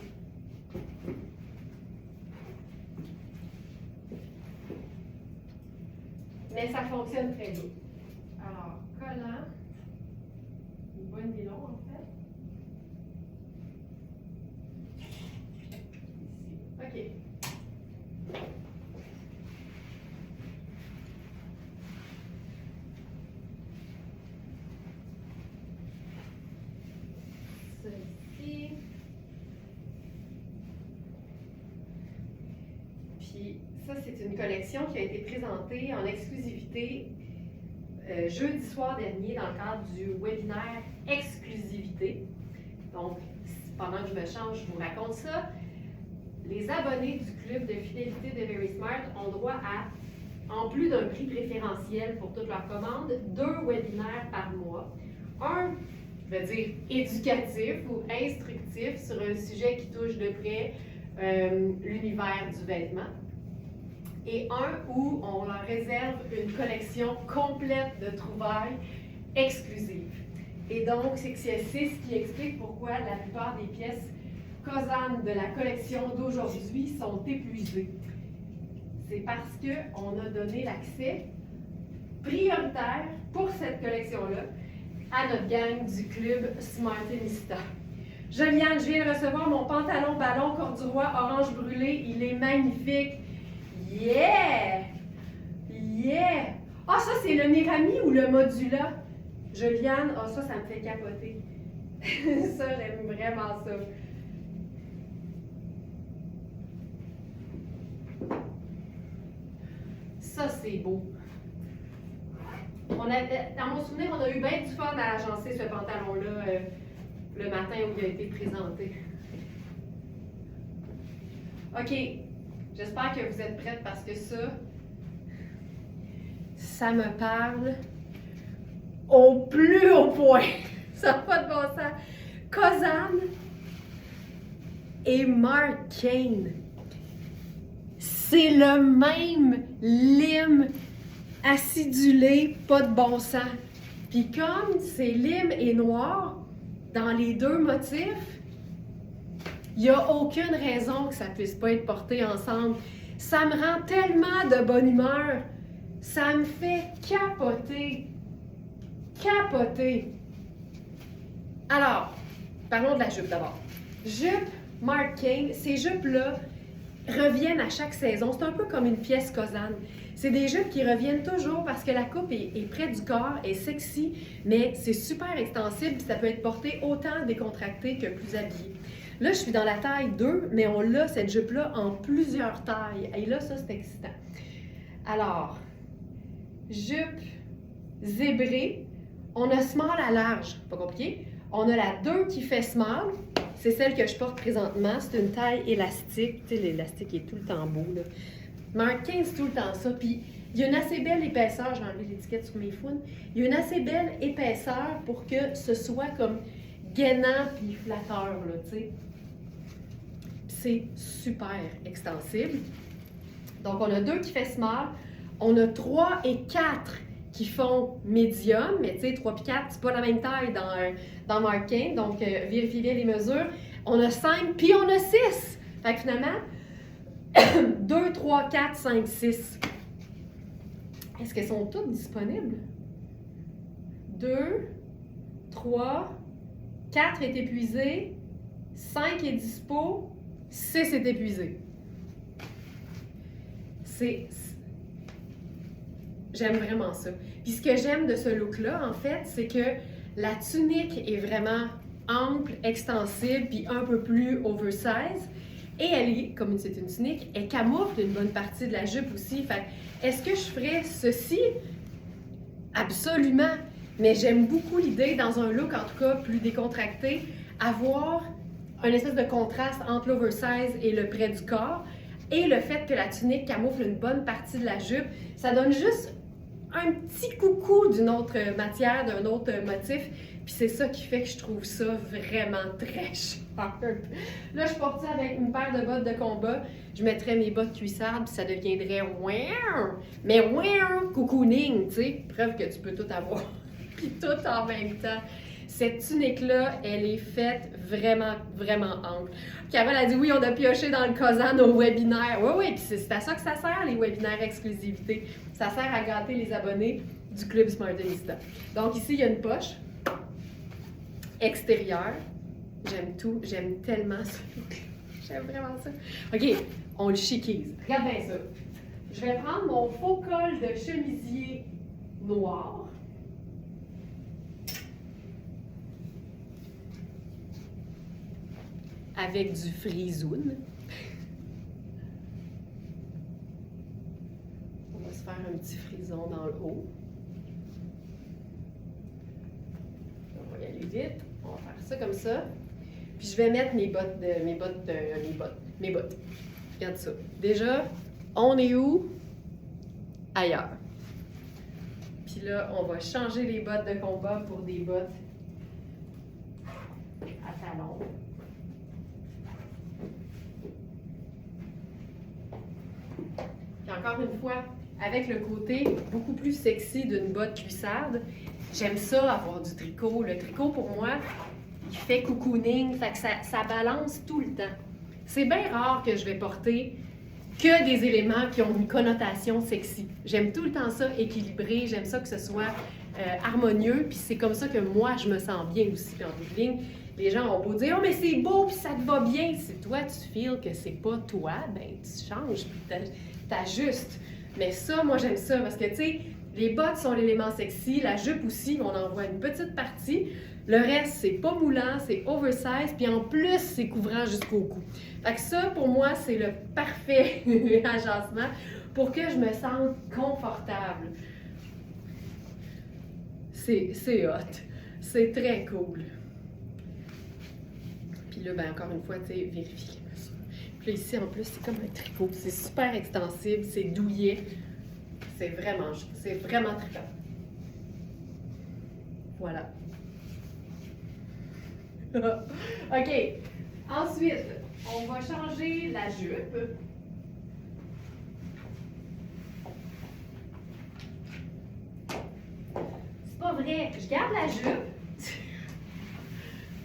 S1: Mais ça fonctionne très bien. Alors, collant, une bonne nylon en fait. Ici. OK. Ceci. Puis ça, c'est une collection qui a été présentée en exclusivité jeudi soir dernier dans le cadre du webinaire Exclusivité. Donc, pendant que je me change, je vous raconte ça. Les abonnés du club de fidélité de Very Smart ont droit à, en plus d'un prix préférentiel pour toutes leurs commandes, 2 webinaires par mois. Un, je vais dire, éducatif ou instructif sur un sujet qui touche de près l'univers du vêtement. Et un où on leur réserve une collection complète de trouvailles exclusives. Et donc, c'est ce qui explique pourquoi la plupart des pièces Kozan de la collection d'aujourd'hui sont épuisées. C'est parce qu'on a donné l'accès prioritaire pour cette collection-là à notre gang du club Smartinista. Juliane, je viens de recevoir mon pantalon ballon corduroy orange brûlé. Il est magnifique. Yeah! Yeah! Ah, ça, c'est le Nérami ou le Modula? Juliane, ah, ça me fait capoter. Ça, j'aime vraiment ça. Ça, c'est beau. Dans mon souvenir, on a eu bien du fun à agencer ce pantalon-là le matin où il a été présenté. OK. J'espère que vous êtes prêtes parce que ça me parle au plus haut point. Ça n'a pas de bon sens. Kozan et Mark Kane. C'est le même lime acidulé, pas de bon sens. Puis comme c'est lime et noir dans les deux motifs, il n'y a aucune raison que ça ne puisse pas être porté ensemble. Ça me rend tellement de bonne humeur. Ça me fait capoter. Capoter. Alors, parlons de la jupe d'abord. Jupe Mark Kane, ces jupes-là reviennent à chaque saison. C'est un peu comme une pièce Kozan. C'est des jupes qui reviennent toujours parce que la coupe est près du corps, est sexy, mais c'est super extensible. Ça peut être porté autant décontracté que plus habillé. Là, je suis dans la taille 2, mais on l'a, cette jupe-là, en plusieurs tailles. Et là, ça, c'est excitant. Alors, jupe zébrée. On a small à large, pas compliqué. On a la 2 qui fait small. C'est celle que je porte présentement. C'est une taille élastique. Tu sais, l'élastique est tout le temps beau, là. Mark Kane, c'est tout le temps ça. Puis, il y a une assez belle épaisseur. J'ai enlevé l'étiquette sur mes founes. Il y a une assez belle épaisseur pour que ce soit comme gainant puis flatteur, là, tu sais. C'est super extensible. Donc, on a 2 qui fait small. On a 3 et 4 qui font médium, mais tu sais, 3 et 4, c'est pas la même taille dans Mark Kane, donc vérifiez bien les mesures. On a 5, puis on a 6. Fait que finalement, 2, 3, 4, 5, 6. Est-ce qu'elles sont toutes disponibles? 2, 3, 4 est épuisé, 5 est dispo, 6 est épuisé. J'aime vraiment ça. Puis ce que j'aime de ce look-là, en fait, c'est que la tunique est vraiment ample, extensible, puis un peu plus oversize. Et elle est, comme c'est une tunique, elle camoufle une bonne partie de la jupe aussi. Fait est-ce que je ferais ceci? Absolument! Mais j'aime beaucoup l'idée, dans un look en tout cas plus décontracté, avoir un espèce de contraste entre l'oversize et le près du corps. Et le fait que la tunique camoufle une bonne partie de la jupe, ça donne juste un petit coucou d'une autre matière, d'un autre motif. Puis c'est ça qui fait que je trouve ça vraiment très sharp. Là, je porte ça avec une paire de bottes de combat. Je mettrais mes bottes cuissardes, puis ça deviendrait wow! Mais wow! Cocooning, tu sais. Preuve que tu peux tout avoir. Puis tout en même temps. Cette tunique-là, elle est faite vraiment, vraiment ample. Carole a dit oui, on a pioché dans le Kazan au webinaire. Oui, oui, puis c'est à ça que ça sert, les webinaires exclusivité. Ça sert à gâter les abonnés du Club Smartolista. Donc ici, il y a une poche extérieure. J'aime tout, j'aime tellement ça. J'aime vraiment ça. OK, on le chiquise. Regarde bien ça. Je vais prendre mon faux col de chemisier noir. Avec du frisoun. On va se faire un petit frison dans le haut. On va y aller vite. On va faire ça comme ça. Puis je vais mettre mes bottes. Regarde ça. Déjà, on est où? Ailleurs. Puis là, on va changer les bottes de combat pour des bottes à talons. Puis encore une fois, avec le côté beaucoup plus sexy d'une botte cuissarde, j'aime ça avoir du tricot. Le tricot, pour moi, il fait cocooning, fait que ça balance tout le temps. C'est bien rare que je vais porter que des éléments qui ont une connotation sexy. J'aime tout le temps ça équilibré, j'aime ça que ce soit harmonieux, puis c'est comme ça que moi, je me sens bien aussi en bout de ligne. Les gens ont beau dire « Oh, mais c'est beau, puis ça te va bien! » Si toi, tu feels que c'est pas toi, ben tu changes, puis t'ajustes. Mais ça, moi, j'aime ça, parce que, tu sais, les bottes sont l'élément sexy, la jupe aussi, on en voit une petite partie. Le reste, c'est pas moulant, c'est oversize, puis en plus, c'est couvrant jusqu'au cou. Fait que ça, pour moi, c'est le parfait agencement pour que je me sente confortable. C'est hot. C'est très cool. Puis là, ben encore une fois, tu sais, vérifiez les mesures. Puis là, ici, en plus, c'est comme un tricot. C'est super extensible, c'est douillet. C'est vraiment trippant. Voilà. OK. Ensuite, on va changer la jupe. C'est pas vrai. Je garde la jupe.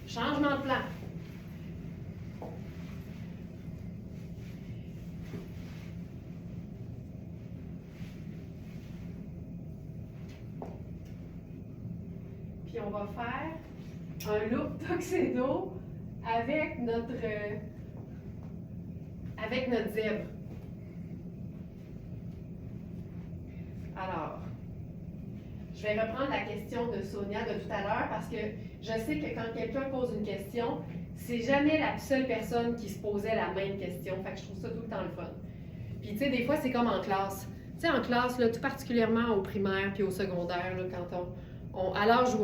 S1: Changement de plan. Puis on va faire un look tuxedo avec notre zèbre. Alors, je vais reprendre la question de Sonia de tout à l'heure parce que je sais que quand quelqu'un pose une question, c'est jamais la seule personne qui se posait la même question. Fait que je trouve ça tout le temps le fun. Puis tu sais, des fois, c'est comme en classe. Tu sais, en classe, là, tout particulièrement au primaire puis au secondaire, là, quand à l'âge où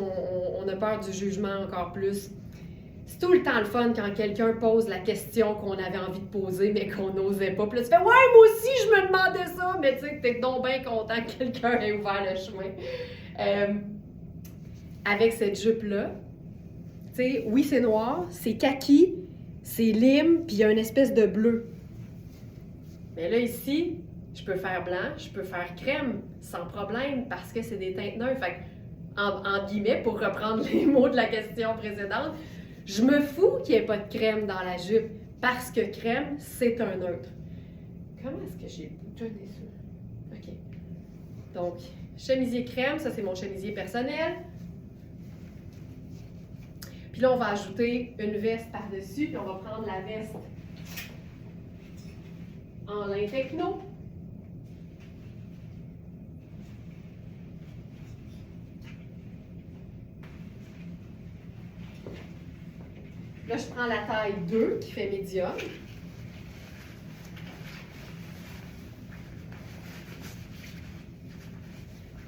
S1: on a peur du jugement encore plus, c'est tout le temps le fun quand quelqu'un pose la question qu'on avait envie de poser, mais qu'on n'osait pas. Puis là, tu fais « Ouais, moi aussi, je me demandais ça! » Mais tu sais, t'es donc bien content que quelqu'un ait ouvert le chemin. Avec cette jupe-là, tu sais, oui, c'est noir, c'est kaki, c'est lime, puis il y a une espèce de bleu. Mais là, ici, je peux faire blanc, je peux faire crème, sans problème, parce que c'est des teintes neutres. Fait que, en guillemets, pour reprendre les mots de la question précédente, je me fous qu'il n'y ait pas de crème dans la jupe, parce que crème, c'est un neutre. Comment est-ce que j'ai boutonné ça? OK. Donc, chemisier crème, ça c'est mon chemisier personnel. Puis là, on va ajouter une veste par-dessus, puis on va prendre la veste en lin techno. Là, je prends la taille 2 qui fait médium.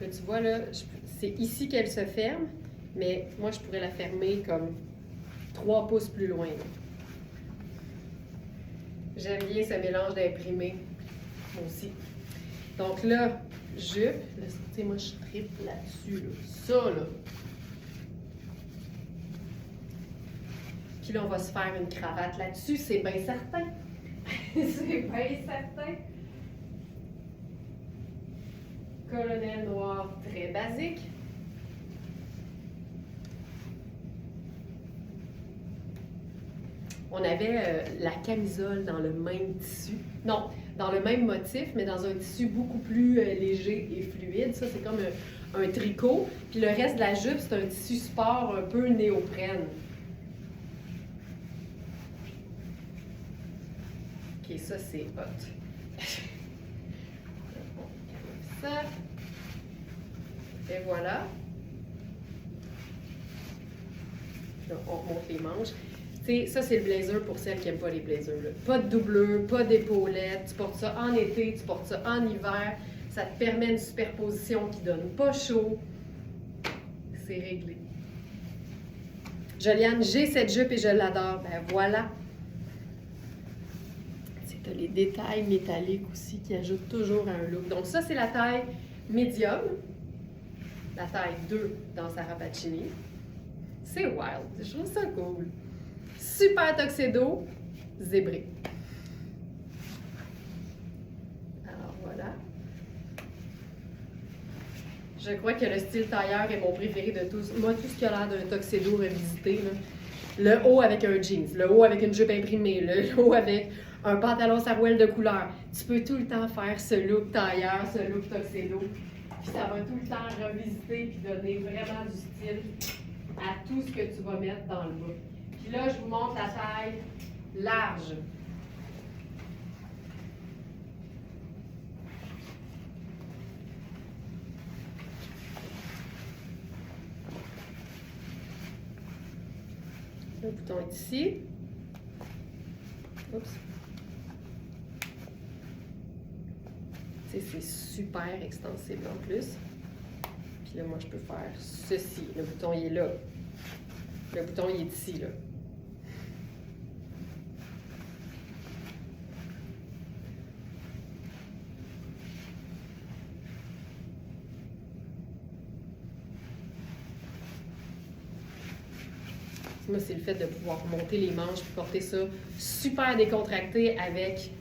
S1: Là, tu vois, là, c'est ici qu'elle se ferme, mais moi, je pourrais la fermer comme 3 pouces plus loin. J'aime bien ce mélange d'imprimé, moi aussi. Donc là, jupe, là, tu sais, moi, je tripe là-dessus, là. Ça, là. Puis là, on va se faire une cravate là-dessus, c'est bien certain. C'est bien certain. Colonel noir très basique. On avait la camisole dans le même tissu. Non, dans le même motif, mais dans un tissu beaucoup plus léger et fluide. Ça, c'est comme un tricot. Puis le reste de la jupe, c'est un tissu sport un peu néoprène. OK, ça, c'est hot. Ça. Et voilà. Là, on remonte les manches. T'sais, ça, c'est le blazer pour celles qui n'aiment pas les blazers. Là. Pas de doublure, pas d'épaulettes. Tu portes ça en été, tu portes ça en hiver. Ça te permet une superposition qui donne pas chaud. C'est réglé. Joliane, j'ai cette jupe et je l'adore. Ben voilà. Tu as les détails métalliques aussi qui ajoutent toujours à un look. Donc ça, c'est la taille médium. La taille 2 dans Sarah Pacini. C'est wild. Je trouve ça cool. Super tuxedo, zébré. Alors voilà. Je crois que le style tailleur est mon préféré de tous. Moi, tout ce qui a l'air d'un tuxedo revisité, là. Le haut avec un jeans, le haut avec une jupe imprimée, le haut avec un pantalon sarouel de couleur. Tu peux tout le temps faire ce look tailleur, ce look tuxedo. Puis ça va tout le temps revisiter puis donner vraiment du style à tout ce que tu vas mettre dans le bas. Puis là, je vous montre la taille large. Le bouton est ici. Oups. Tu sais, c'est super extensible en plus. Puis là, moi, je peux faire ceci. Le bouton, il est là. Le bouton, il est ici, là. Moi, c'est le fait de pouvoir monter les manches et porter ça super décontracté avec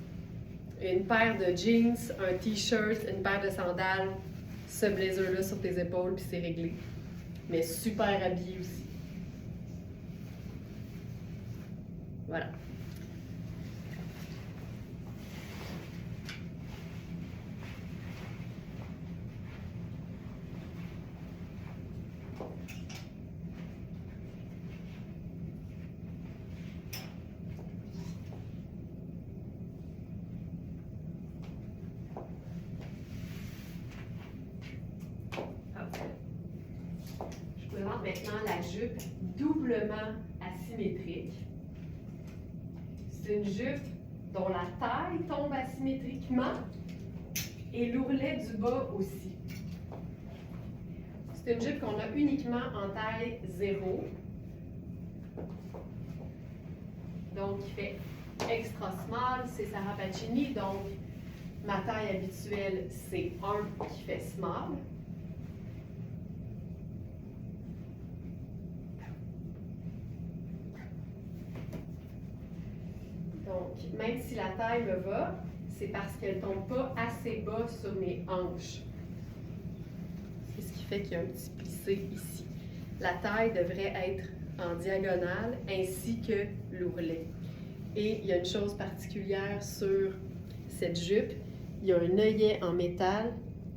S1: une paire de jeans, un t-shirt, une paire de sandales, ce blazer-là sur tes épaules, puis c'est réglé. Mais super habillé aussi. Voilà. Je présente maintenant la jupe doublement asymétrique. C'est une jupe dont la taille tombe asymétriquement et l'ourlet du bas aussi. C'est une jupe qu'on a uniquement en taille 0. Donc, qui fait extra small, c'est Sarah Pacini. Donc, ma taille habituelle, c'est 1 qui fait small. Donc, même si la taille me va, c'est parce qu'elle ne tombe pas assez bas sur mes hanches. C'est ce qui fait qu'il y a un petit plissé ici. La taille devrait être en diagonale ainsi que l'ourlet. Et il y a une chose particulière sur cette jupe. Il y a un œillet en métal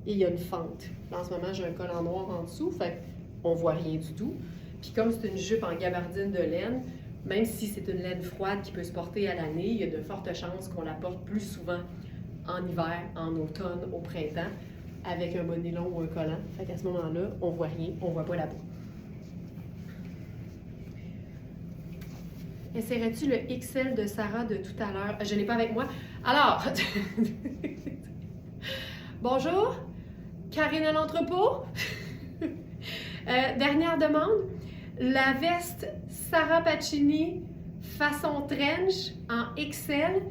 S1: et il y a une fente. Là, en ce moment, j'ai un col en noir en dessous, fait qu'on ne voit rien du tout. Puis comme c'est une jupe en gabardine de laine, même si c'est une laine froide qui peut se porter à l'année, il y a de fortes chances qu'on la porte plus souvent en hiver, en automne, au printemps, avec un bonnet long ou un collant. Fait qu'à ce moment-là, on ne voit rien, on ne voit pas la peau. Essaierais-tu le XL de Sarah de tout à l'heure? Je ne l'ai pas avec moi. Alors, bonjour, Karine à l'entrepôt. Dernière demande, la veste Sarah Pacini façon trench en XL,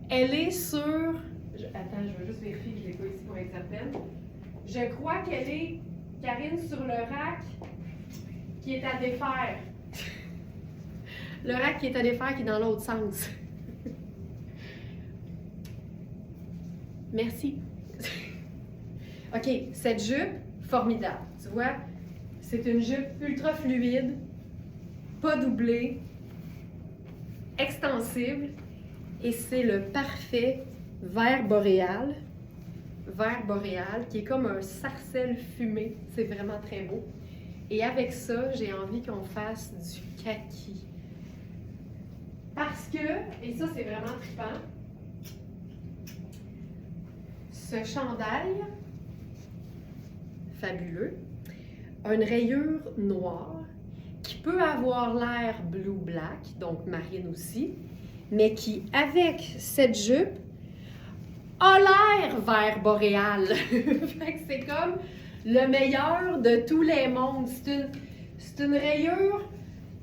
S1: elle est sur... Attends, je veux juste vérifier que je l'ai pas ici pour être certaine. Je crois qu'elle est, Karine, sur le rack qui est à défaire. Le rack qui est à défaire qui est dans l'autre sens. Merci. OK, cette jupe, formidable. Tu vois, c'est une jupe ultra fluide, pas doublée, extensible, et c'est le parfait vert boréal. Vert boréal, qui est comme un sarcelle fumé. C'est vraiment très beau. Et avec ça, j'ai envie qu'on fasse du kaki. Parce que, et ça c'est vraiment trippant, ce chandail fabuleux a une rayure noire qui peut avoir l'air blue-black, donc marine aussi, mais qui, avec cette jupe, a l'air vert boréal. Fait que c'est comme le meilleur de tous les mondes. C'est une rayure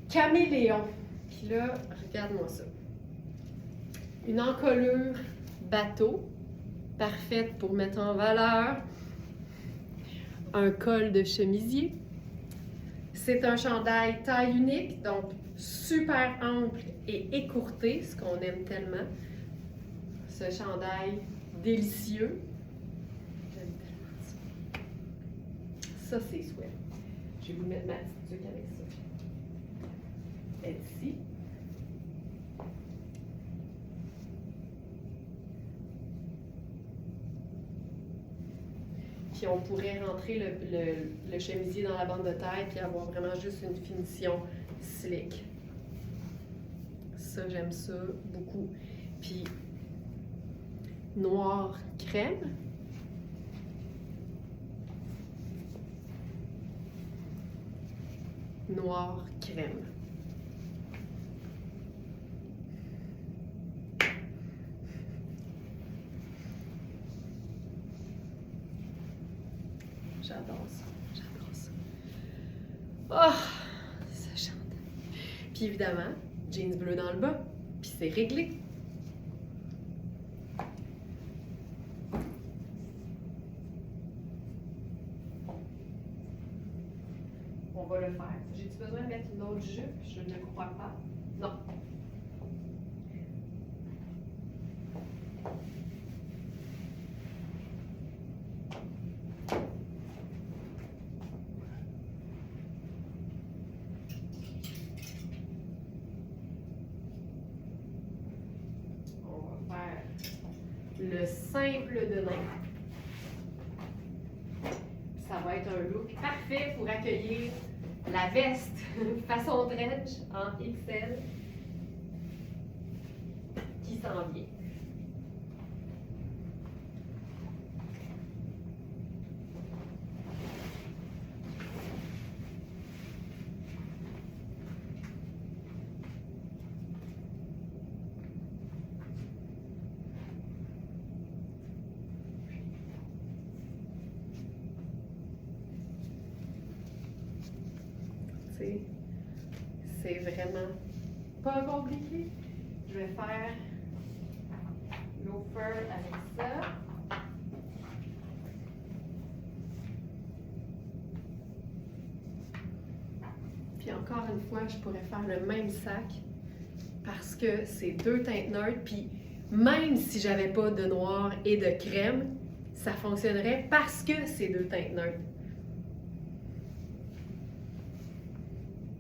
S1: caméléon. Puis là, regarde-moi ça. Une encolure bateau, parfaite pour mettre en valeur un col de chemisier. C'est un chandail taille unique, donc super ample et écourté, ce qu'on aime tellement. Ce chandail délicieux. J'aime tellement ça. Ça, c'est souhait. Je vais vous mettre ma petite tuque avec ça. Elle est ici. Puis on pourrait rentrer le chemisier dans la bande de taille puis avoir vraiment juste une finition slick. Ça, j'aime ça beaucoup. Puis noir crème. Noir crème. J'adore ça. J'adore ça. Oh, ça chante. Puis évidemment, jeans bleu dans le bas. Puis c'est réglé. On va le faire. J'ai-tu besoin de mettre une autre jupe? Je ne crois pas. Non. Le simple de nain. Ça va être un look parfait pour accueillir la veste façon trench en XL qui s'en vient. C'est vraiment pas compliqué. Je vais faire loafer avec ça. Puis encore une fois, je pourrais faire le même sac parce que c'est deux teintes neutres. Puis même si j'avais pas de noir et de crème, ça fonctionnerait parce que c'est deux teintes neutres.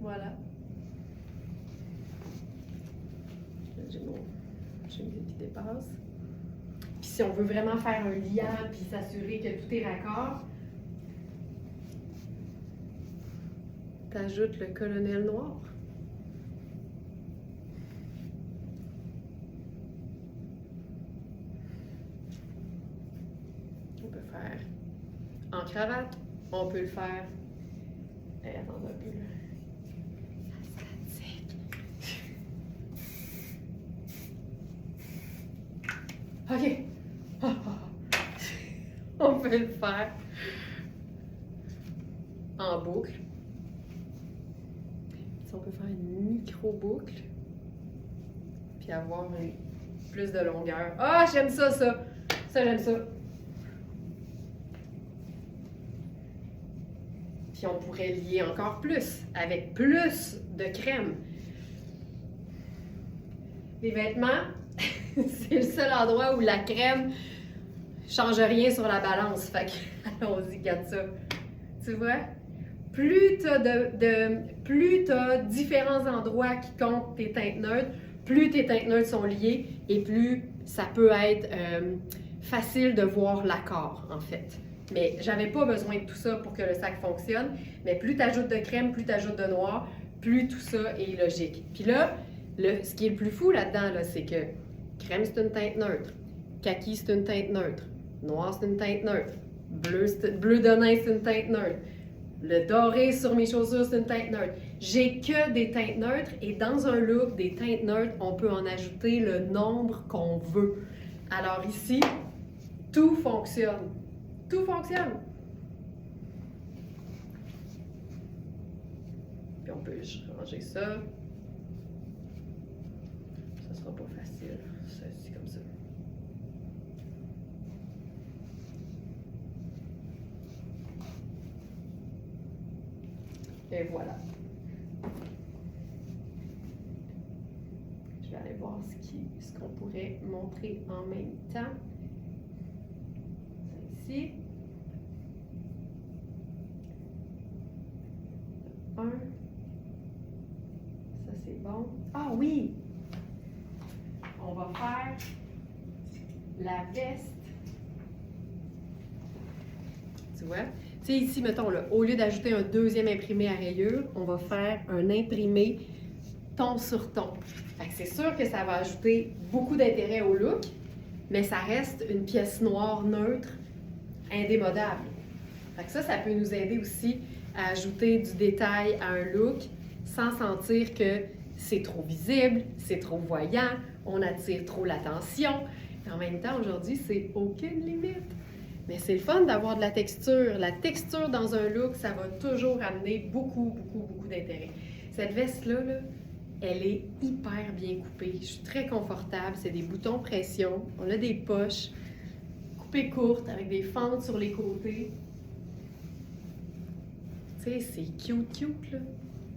S1: Voilà. J'ai mon chemise qui dépasse. Puis si on veut vraiment faire un liant puis s'assurer que tout est raccord, t'ajoutes le colonel noir. On peut faire en cravate, on peut le faire. Attends un peu là. OK. On peut le faire en boucle. Si on peut faire une micro-boucle, puis avoir plus de longueur. Ah, j'aime ça, ça! Ça, j'aime ça. Puis on pourrait lier encore plus, avec plus de crème. Les vêtements, c'est le seul endroit où la crème change rien sur la balance. Fait que, allons-y, garde ça. Tu vois? Plus t'as différents endroits qui comptent tes teintes neutres, plus tes teintes neutres sont liées et plus ça peut être facile de voir l'accord, en fait. Mais j'avais pas besoin de tout ça pour que le sac fonctionne. Mais plus tu ajoutes de crème, plus tu ajoutes de noir, plus tout ça est logique. Puis là, ce qui est le plus fou là-dedans, là, c'est que crème, c'est une teinte neutre. Kaki, c'est une teinte neutre. Noir, c'est une teinte neutre. Bleu d'onin, c'est une teinte neutre. Le doré sur mes chaussures, c'est une teinte neutre. J'ai que des teintes neutres et dans un look, des teintes neutres, on peut en ajouter le nombre qu'on veut. Alors ici, tout fonctionne. Tout fonctionne. Puis on peut ranger ça. Ça sera pas facile. C'est comme ça. Et voilà. Je vais aller voir ce qu'on pourrait montrer en même temps. Ici. Un. Ça, c'est bon. Ah oui! On va faire la veste. Tu vois? Tu sais, ici, mettons, là, au lieu d'ajouter un deuxième imprimé à rayures, on va faire un imprimé ton sur ton. Fait que c'est sûr que ça va ajouter beaucoup d'intérêt au look, mais ça reste une pièce noire neutre indémodable. Fait que ça peut nous aider aussi à ajouter du détail à un look sans sentir que c'est trop visible, c'est trop voyant, on attire trop l'attention. Et en même temps, aujourd'hui, c'est aucune limite. Mais c'est le fun d'avoir de la texture. La texture dans un look, ça va toujours amener beaucoup d'intérêt. Cette veste-là, là, elle est hyper bien coupée. Je suis très confortable. C'est des boutons pression. On a des poches coupées courtes avec des fentes sur les côtés. Tu sais, c'est cute, là.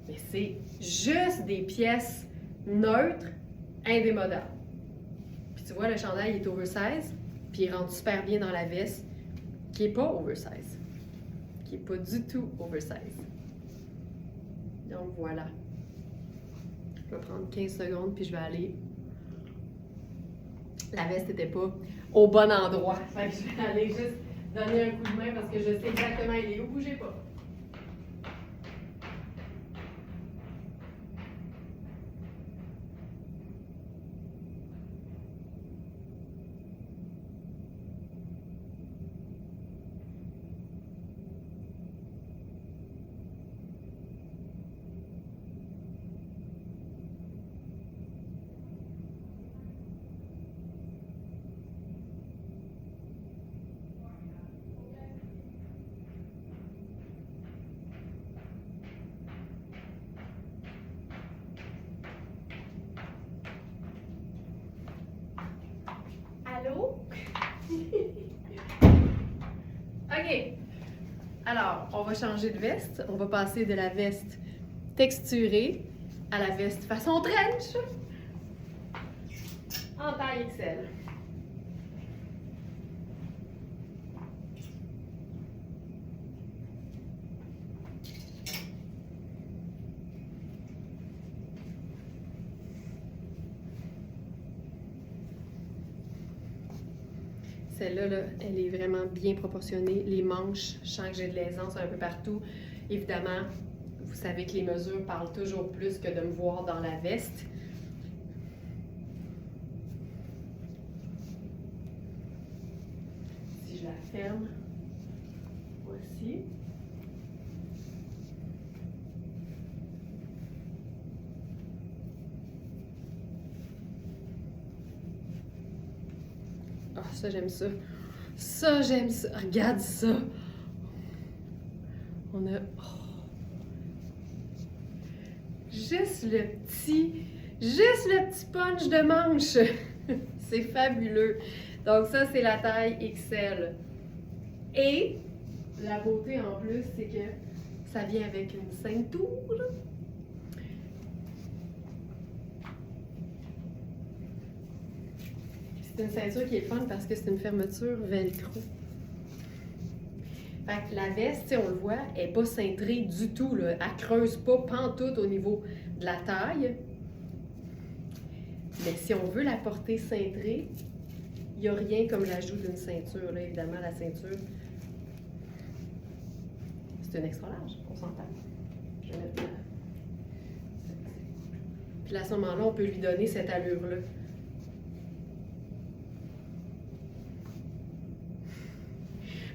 S1: Mais c'est juste des pièces neutres, indémodables. Puis tu vois, le chandail est oversize, puis il rentre super bien dans la veste, qui n'est pas oversize. Qui n'est pas du tout oversize. Donc voilà. Je vais prendre 15 secondes, puis je vais aller. La veste n'était pas au bon endroit. Fait que je vais aller juste donner un coup de main parce que je sais exactement il est où. Bougez pas. Allô? OK. Alors, on va changer de veste. On va passer de la veste texturée à la veste façon trench en taille XL. Celle-là, là, elle est vraiment bien proportionnée. Les manches, je sens que j'ai de l'aisance un peu partout. Évidemment, vous savez que les mesures parlent toujours plus que de me voir dans la veste. Si je la ferme, voici. ça, j'aime ça. Ça, j'aime ça. Regarde ça. On a... oh. Juste le petit punch de manche. C'est fabuleux. Donc ça, c'est la taille XL. Et la beauté en plus, c'est que ça vient avec une ceinture. C'est une ceinture qui est fun parce que c'est une fermeture velcro. Fait que la veste, on le voit, elle n'est pas cintrée du tout, là. Elle ne creuse pas pantoute au niveau de la taille. Mais si on veut la porter cintrée, il n'y a rien comme l'ajout d'une ceinture. Là, évidemment, la ceinture, c'est une extra large, on s'entend. Je vais mettre là. Puis à ce moment-là, on peut lui donner cette allure-là.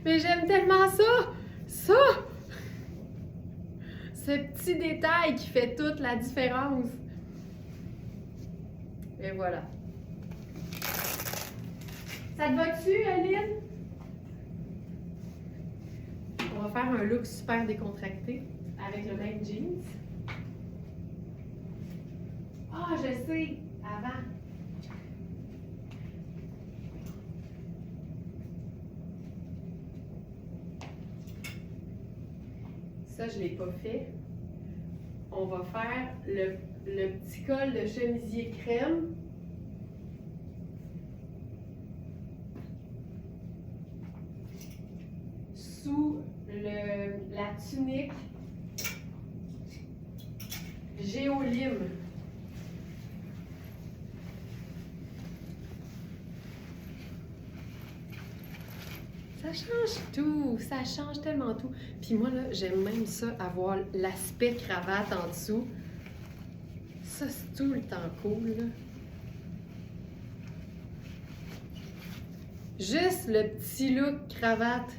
S1: Mais j'aime tellement ça! Ça! Ce petit détail qui fait toute la différence. Et voilà. Ça te va-tu, Aline? On va faire un look super décontracté avec le même jeans. Ah, je sais! Avant. Ça, je ne l'ai pas fait. On va faire le petit col de chemisier crème. Sous la tunique Géolime. Ça change tout, ça change tellement tout. Puis moi, là, j'aime même ça, avoir l'aspect cravate en dessous. Ça, c'est tout le temps cool, là. Juste le petit look cravate.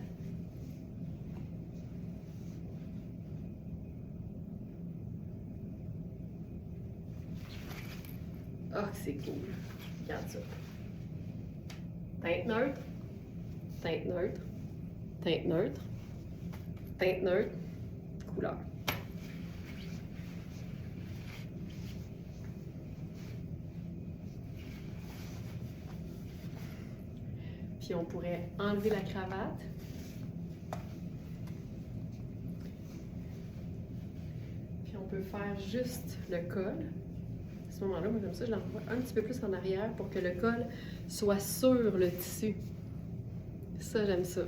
S1: Oh, c'est cool. Regarde ça. Teinte neutre. Teinte neutre, teinte neutre, teinte neutre, couleur. Puis on pourrait enlever la cravate. Puis on peut faire juste le col. À ce moment-là, moi j'aime ça, je l'envoie un petit peu plus en arrière pour que le col soit sur le tissu. Ça, j'aime ça.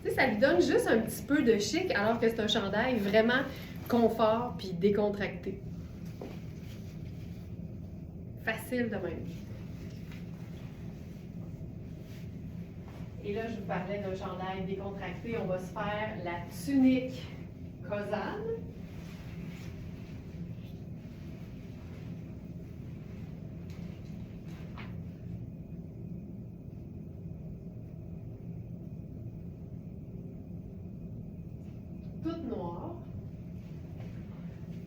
S1: Tu sais, ça lui donne juste un petit peu de chic alors que c'est un chandail vraiment confort puis décontracté. Facile de même. Et là, je vous parlais d'un chandail décontracté. On va se faire la tunique Kozan. Toute noire,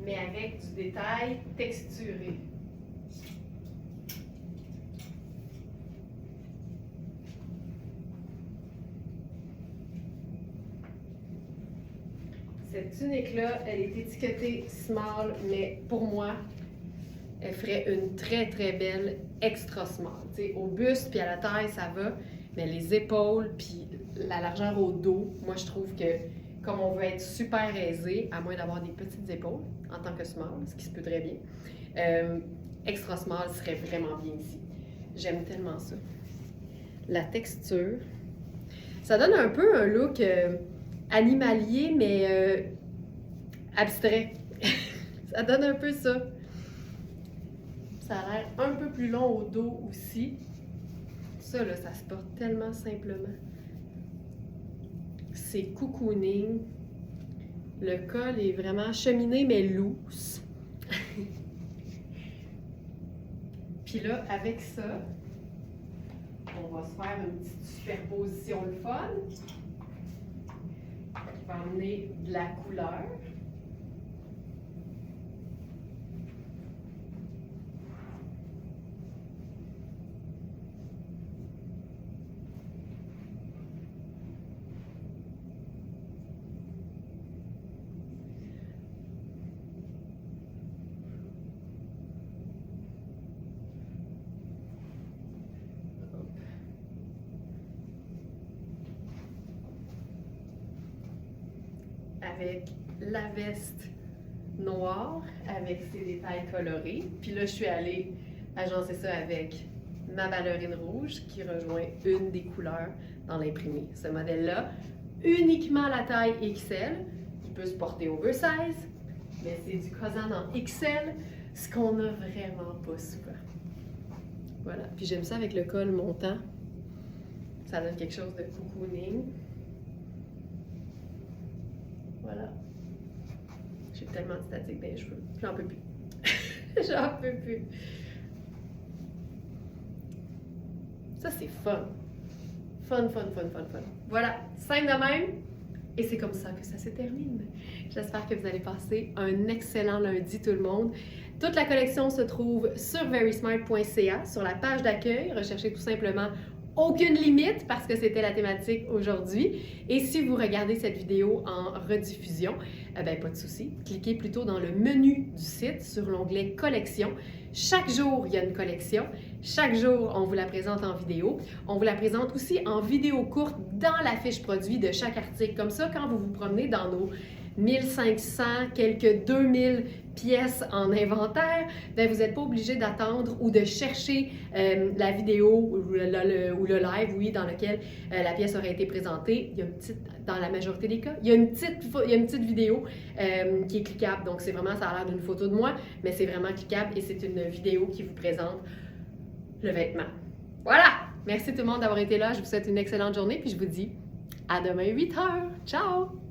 S1: mais avec du détail texturé. Cette tunique-là, elle est étiquetée small, mais pour moi, elle ferait une très très belle extra small. T'sais, au buste puis à la taille, ça va, mais les épaules puis la largeur au dos, moi je trouve que comme on veut être super aisé, à moins d'avoir des petites épaules en tant que small, ce qui se peut très bien, extra small serait vraiment bien ici. J'aime tellement ça. La texture, ça donne un peu un look animalier, mais abstrait. Ça donne un peu ça. Ça a l'air un peu plus long au dos aussi. Ça, là, ça se porte tellement simplement. C'est cocooning. Le col est vraiment cheminé, mais loose. Puis là, avec ça, on va se faire une petite superposition le fun. Qui va amener de la couleur. avec la veste noire avec ses détails colorés. Puis là, je suis allée agencer ça avec ma ballerine rouge qui rejoint une des couleurs dans l'imprimé. Ce modèle-là, uniquement la taille XL, il peut se porter oversize, mais c'est du Kazan en XL, ce qu'on n'a vraiment pas souvent. Voilà, puis j'aime ça avec le col montant. Ça donne quelque chose de cocooning. Voilà. J'ai tellement de statique dans les cheveux. J'en peux plus. J'en peux plus. Ça, c'est fun. Fun, fun, fun, fun, fun. Voilà, simple de même. Et c'est comme ça que ça se termine. J'espère que vous allez passer un excellent lundi, tout le monde. Toute la collection se trouve sur verysmart.ca, sur la page d'accueil. Recherchez tout simplement aucune limite parce que c'était la thématique aujourd'hui. Et si vous regardez cette vidéo en rediffusion, pas de souci. Cliquez plutôt dans le menu du site sur l'onglet Collection. Chaque jour, il y a une collection. Chaque jour, on vous la présente en vidéo. On vous la présente aussi en vidéo courte dans la fiche produit de chaque article. Comme ça, quand vous vous promenez dans nos 1500, quelques 2000 pièces en inventaire, vous n'êtes pas obligé d'attendre ou de chercher la vidéo ou le live, oui, dans lequel la pièce aurait été présentée. Il y a une petite, dans la majorité des cas, il y a une petite vidéo qui est cliquable. Donc, c'est vraiment, ça a l'air d'une photo de moi, mais c'est vraiment cliquable et c'est une vidéo qui vous présente le vêtement. Voilà! Merci tout le monde d'avoir été là. Je vous souhaite une excellente journée puis je vous dis à demain 8h. Ciao!